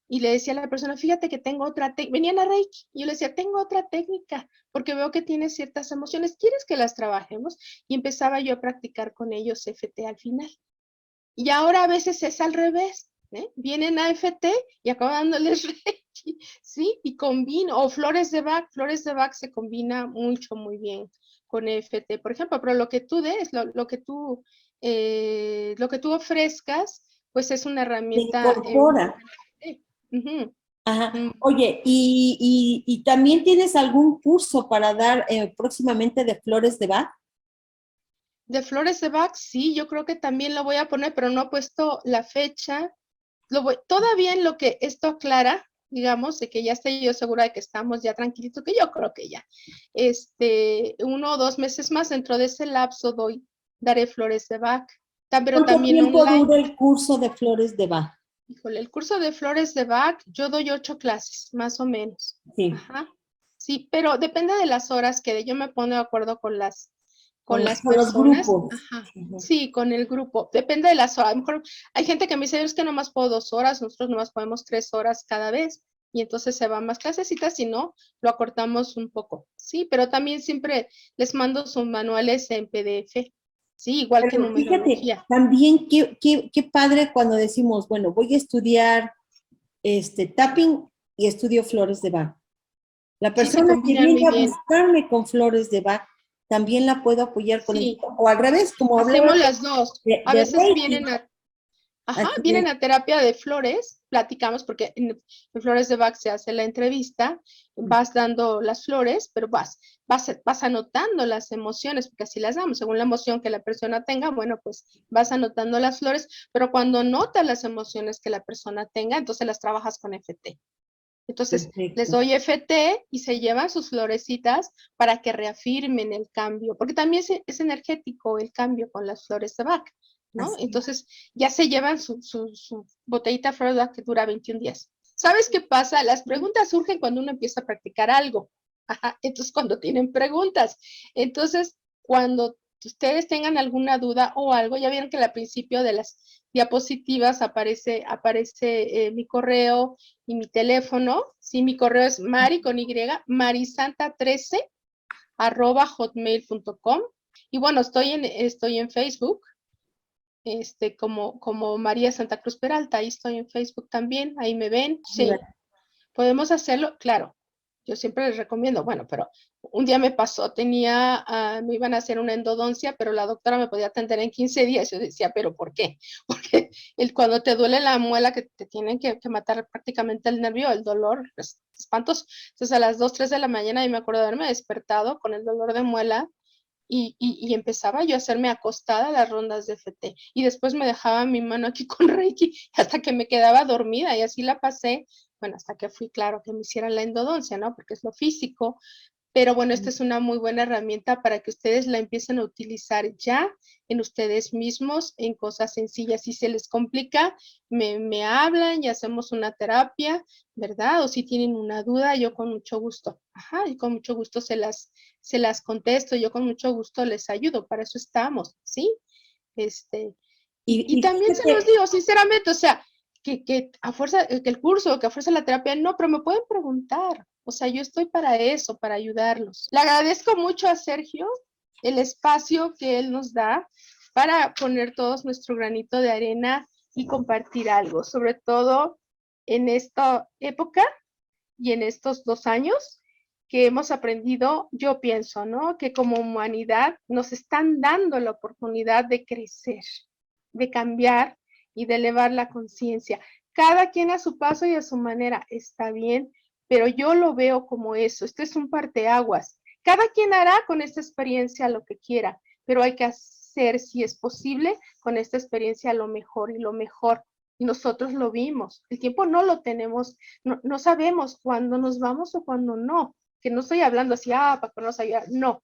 Y le decía a la persona, fíjate que tengo otra técnica, venían a Reiki, y yo le decía, tengo otra técnica, porque veo que tienes ciertas emociones, ¿quieres que las trabajemos? Y empezaba yo a practicar con ellos FT al final. Y ahora a veces es al revés, ¿eh? Vienen a FT y acabo dándoles Reiki, ¿sí? Y combino, o flores de Bach se combina mucho, muy bien con FT, por ejemplo, pero lo que tú des, lo que tú ofrezcas, pues es una Se herramienta. incorpora. Uh-huh, Ajá. uh-huh. Oye, ¿y también tienes algún curso para dar próximamente de flores de Bach? De flores de Bach, sí, yo creo que también lo voy a poner, pero no he puesto la fecha. Todavía en lo que esto aclara, digamos, de que ya estoy yo segura de que estamos ya tranquilitos, que yo creo que ya, 1 o 2 meses más dentro de ese lapso daré flores de Bach, pero ¿Cuánto también tiempo online. dura el curso de flores de Bach? Híjole, el curso de flores de Bach, yo doy 8 clases, más o menos. Sí, Ajá. Sí, pero depende de las horas que yo me pongo de acuerdo con las con los personas. grupos. Ajá. Ujú. Sí, con el grupo. Depende de las horas. A lo mejor hay gente que me dice, es que nomás puedo 2 horas, nosotros nomás podemos 3 horas cada vez. Y entonces se van más clasecitas, si no, lo acortamos un poco. Sí, pero también siempre les mando sus manuales en PDF. Sí, igual que Pero fíjate, numerología. también qué padre cuando decimos, bueno, voy a estudiar tapping y estudio flores de Bach. La Sí, se persona que combinan muy viene a bien. buscarme con flores de Bach, también la puedo apoyar con Sí. esto. O al revés, como hablaba Hacemos las dos. A de veces Reiki. Así vienen es. a terapia de flores, platicamos porque en Flores de Bach se hace la entrevista, vas dando las flores, pero vas anotando las emociones, porque así las damos, según la emoción que la persona tenga, bueno, pues vas anotando las flores, pero cuando notas las emociones que la persona tenga, entonces las trabajas con FT. Entonces, les Perfecto. doy FT y se llevan sus florecitas para que reafirmen el cambio, porque también es energético el cambio con las flores de Bach, ¿no? Así. Entonces, ya se llevan su botellita de flores de Bach que dura 21 días. ¿Sabes qué pasa? Las preguntas surgen cuando uno empieza a practicar algo. Ajá, entonces, cuando tienen preguntas. Entonces, cuando ustedes tengan alguna duda o algo, ya vieron que al principio de las diapositivas aparece mi correo y mi teléfono. Sí, mi correo es mari con y, marisanta13 @hotmail.com. Y bueno, estoy en Facebook, como María Santa Cruz Peralta, ahí estoy en Facebook también, ahí me ven. Sí, podemos hacerlo, claro. Yo siempre les recomiendo, bueno, pero un día me pasó, me iban a hacer una endodoncia, pero la doctora me podía atender en 15 días. Yo decía, ¿pero por qué? Porque cuando te duele la muela, que te tienen que matar prácticamente el nervio, el dolor es espantoso. Entonces a las 2, 3 de la mañana, y me acuerdo de haberme despertado con el dolor de muela, y empezaba yo a hacerme acostada las rondas de FT. Y después me dejaba mi mano aquí con Reiki hasta que me quedaba dormida, y así la pasé, bueno, hasta que fui, claro, que me hicieran la endodoncia, ¿no? Porque es lo físico. Pero bueno, esta es una muy buena herramienta para que ustedes la empiecen a utilizar ya en ustedes mismos, en cosas sencillas. Si se les complica, me hablan y hacemos una terapia, ¿verdad? O si tienen una duda, yo con mucho gusto, y con mucho gusto se las contesto, yo con mucho gusto les ayudo, para eso estamos, ¿sí? Y Y también se los fíjate, digo sinceramente, o sea, que a fuerza, que el curso, que a fuerza la terapia, no, pero me pueden preguntar. O sea, yo estoy para eso, para ayudarlos. Le agradezco mucho a Sergio el espacio que él nos da para poner todos nuestro granito de arena y compartir algo, sobre todo en esta época y en estos 2 años que hemos aprendido, yo pienso, ¿no? Que como humanidad nos están dando la oportunidad de crecer, de cambiar y de elevar la conciencia. Cada quien a su paso y a su manera, está bien, pero yo lo veo como eso. Esto es un parteaguas. Cada quien hará con esta experiencia lo que quiera, pero hay que hacer, si es posible, con esta experiencia lo mejor y lo mejor. Y nosotros lo vimos. El tiempo no lo tenemos, no sabemos cuándo nos vamos o cuándo no. Que no estoy hablando así, para que nos ayudar, no.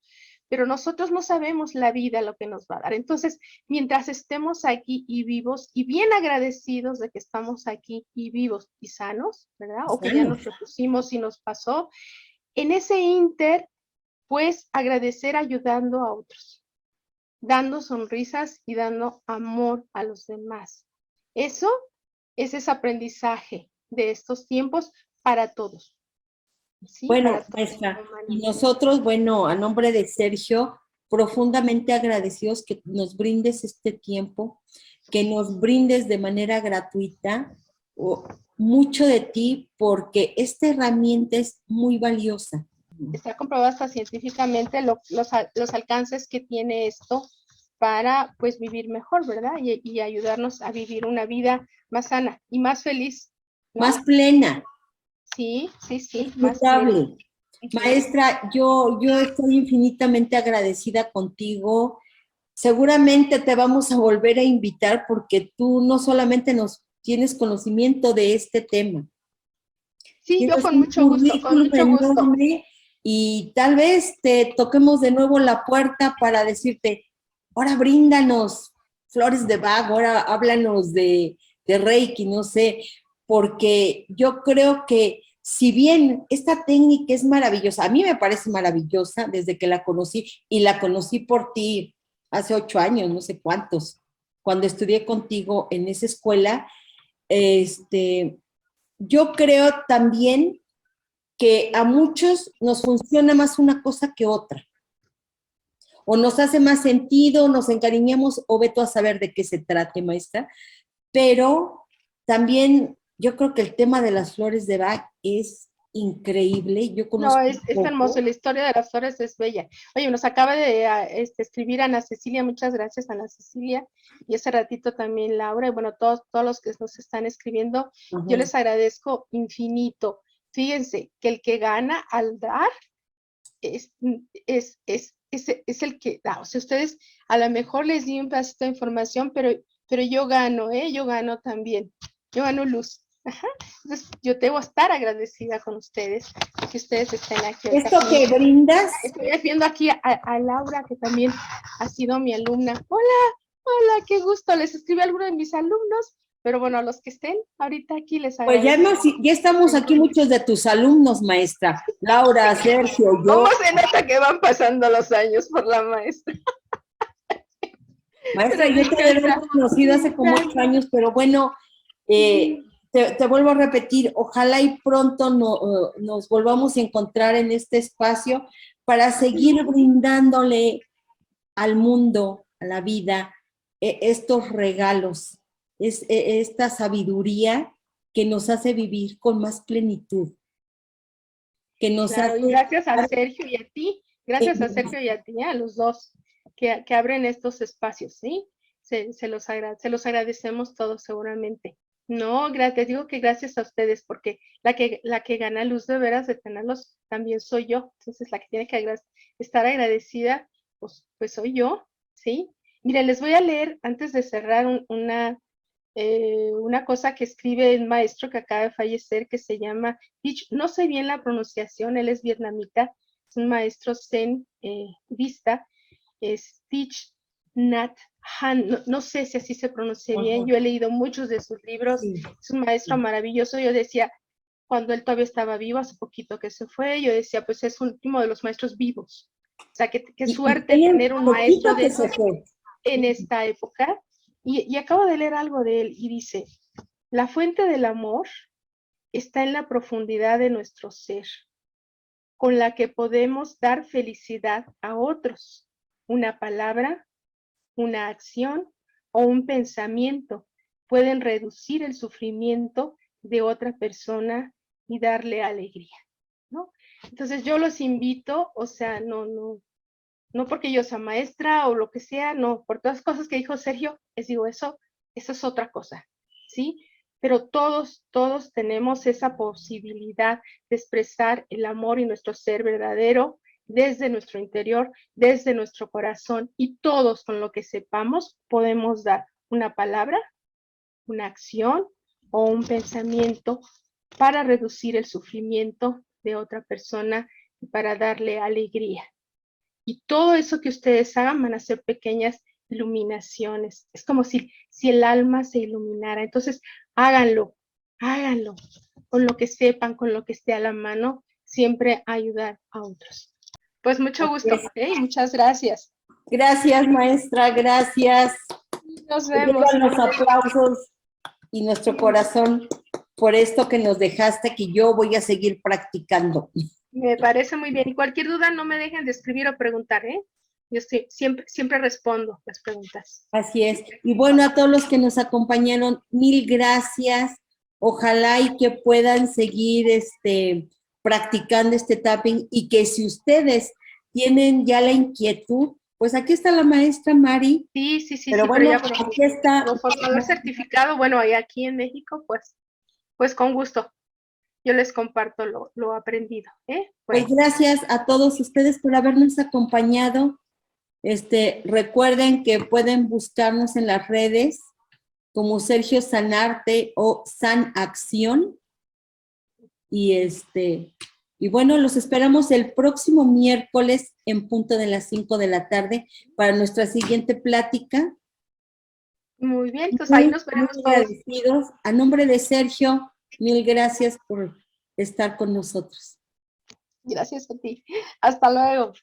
Pero nosotros no sabemos la vida lo que nos va a dar. Entonces, mientras estemos aquí y vivos y bien agradecidos de que estamos aquí y vivos y sanos, ¿verdad? O que ya nos repusimos y nos pasó, en ese inter, pues agradecer ayudando a otros, dando sonrisas y dando amor a los demás. Eso es ese aprendizaje de estos tiempos para todos. Sí, bueno, para toda la maestra, y humanidad. nosotros, bueno, a nombre de Sergio, profundamente agradecidos que nos brindes este tiempo, que nos brindes de manera gratuita mucho de ti, porque esta herramienta es muy valiosa. Está comprobado hasta científicamente los alcances que tiene esto para pues vivir mejor, ¿verdad? Y ayudarnos a vivir una vida más sana y más feliz, ¿no? Más plena. Sí, más plena. Disfrutable. Maestra, yo estoy infinitamente agradecida contigo. Seguramente te vamos a volver a invitar porque tú no solamente nos tienes conocimiento de este tema, Sí, yo tienes con un mucho gusto, con currículum mucho gusto. enorme y tal vez te toquemos de nuevo la puerta para decirte, ahora bríndanos flores de Bach, ahora háblanos de Reiki, no sé, porque yo creo que si bien esta técnica es maravillosa, a mí me parece maravillosa desde que la conocí, y la conocí por ti hace 8 años, no sé cuántos, cuando estudié contigo en esa escuela, yo creo también que a muchos nos funciona más una cosa que otra, o nos hace más sentido, nos encariñamos, o veto a saber de qué se trate, maestra, pero también yo creo que el tema de las flores de Bach es increíble. Yo No, conozco es un poco. hermoso, la historia de las flores es bella. Oye, nos acaba de escribir Ana Cecilia, muchas gracias Ana Cecilia, y ese ratito también Laura, y bueno, todos los que nos están escribiendo, Ajá. yo les agradezco infinito. Fíjense que el que gana al dar es el que da. O sea, ustedes a lo mejor les di un pedacito de información, pero yo gano, yo gano también. Yo gano luz. Ajá. Entonces, yo debo estar agradecida con ustedes, que ustedes estén aquí. Esto que brindas, Estoy viendo aquí a Laura, que también ha sido mi alumna. Hola, hola, qué gusto. Les escribe a alguno de mis alumnos, pero bueno, a los que estén ahorita aquí les pues ya, agradezco. ya estamos aquí muchos de tus alumnos, maestra. Laura, Sergio, yo. ¿Cómo se nota que van pasando los años por la maestra? Maestra, Pero yo me te he encanta. conocido hace como 8 años, pero bueno, te vuelvo a repetir, ojalá y pronto nos volvamos a encontrar en este espacio para seguir brindándole al mundo, a la vida, estos regalos, esta sabiduría que nos hace vivir con más plenitud, que nos Claro, y hace... gracias a Sergio y a ti, gracias a Sergio y a ti, a los dos, que abren estos espacios, ¿sí? Se los agradecemos todos seguramente. No, gracias, digo que gracias a ustedes, porque la que gana luz de veras de tenerlos también soy yo. Entonces, la que tiene que estar agradecida, pues soy yo, ¿sí? Mire, les voy a leer, antes de cerrar, una cosa que escribe el maestro que acaba de fallecer, que se llama Thich, no sé bien la pronunciación, él es vietnamita, es un maestro zen budista, es Thich Nhat Hanh, no sé si así se pronuncia bien, yo he leído muchos de sus libros, Sí. es un maestro maravilloso. Yo decía, cuando él todavía estaba vivo, hace poquito que se fue, yo decía, pues es uno de los maestros vivos. O sea, qué suerte tener un maestro de esos en esta época. Y acabo de leer algo de él y dice, la fuente del amor está en la profundidad de nuestro ser, con la que podemos dar felicidad a otros. Una palabra, una acción o un pensamiento pueden reducir el sufrimiento de otra persona y darle alegría, ¿no? Entonces yo los invito, o sea, no porque yo sea maestra o lo que sea, no, por todas las cosas que dijo Sergio, les digo, eso es otra cosa, ¿sí? Pero todos tenemos esa posibilidad de expresar el amor y nuestro ser verdadero desde nuestro interior, desde nuestro corazón, y todos con lo que sepamos podemos dar una palabra, una acción o un pensamiento para reducir el sufrimiento de otra persona y para darle alegría. Y todo eso que ustedes hagan van a ser pequeñas iluminaciones. Es como si el alma se iluminara. Entonces, háganlo con lo que sepan, con lo que esté a la mano, siempre ayudar a otros. Pues mucho gusto, muchas gracias. Gracias, maestra, gracias. Nos vemos. Los aplausos y nuestro corazón por esto que nos dejaste, que yo voy a seguir practicando. Me parece muy bien. Y cualquier duda, no me dejen de escribir o preguntar, ¿eh? Yo siempre respondo las preguntas. Así es. Y bueno, a todos los que nos acompañaron, mil gracias. Ojalá y que puedan seguir practicando este tapping, y que si ustedes tienen ya la inquietud, pues aquí está la maestra Mari. Sí. Pero bueno, ya aquí está. Como formador certificado, bueno, aquí en México, pues con gusto. Yo les comparto lo aprendido, ¿eh? Bueno. Pues gracias a todos ustedes por habernos acompañado. Recuerden que pueden buscarnos en las redes como Sergio Sanarte o San Acción. Y bueno, los esperamos el próximo miércoles en punto de las 5 de la tarde para nuestra siguiente plática. Muy bien, entonces ahí nos veremos todos. Agradecidos. A nombre de Sergio, mil gracias por estar con nosotros. Gracias a ti. Hasta luego.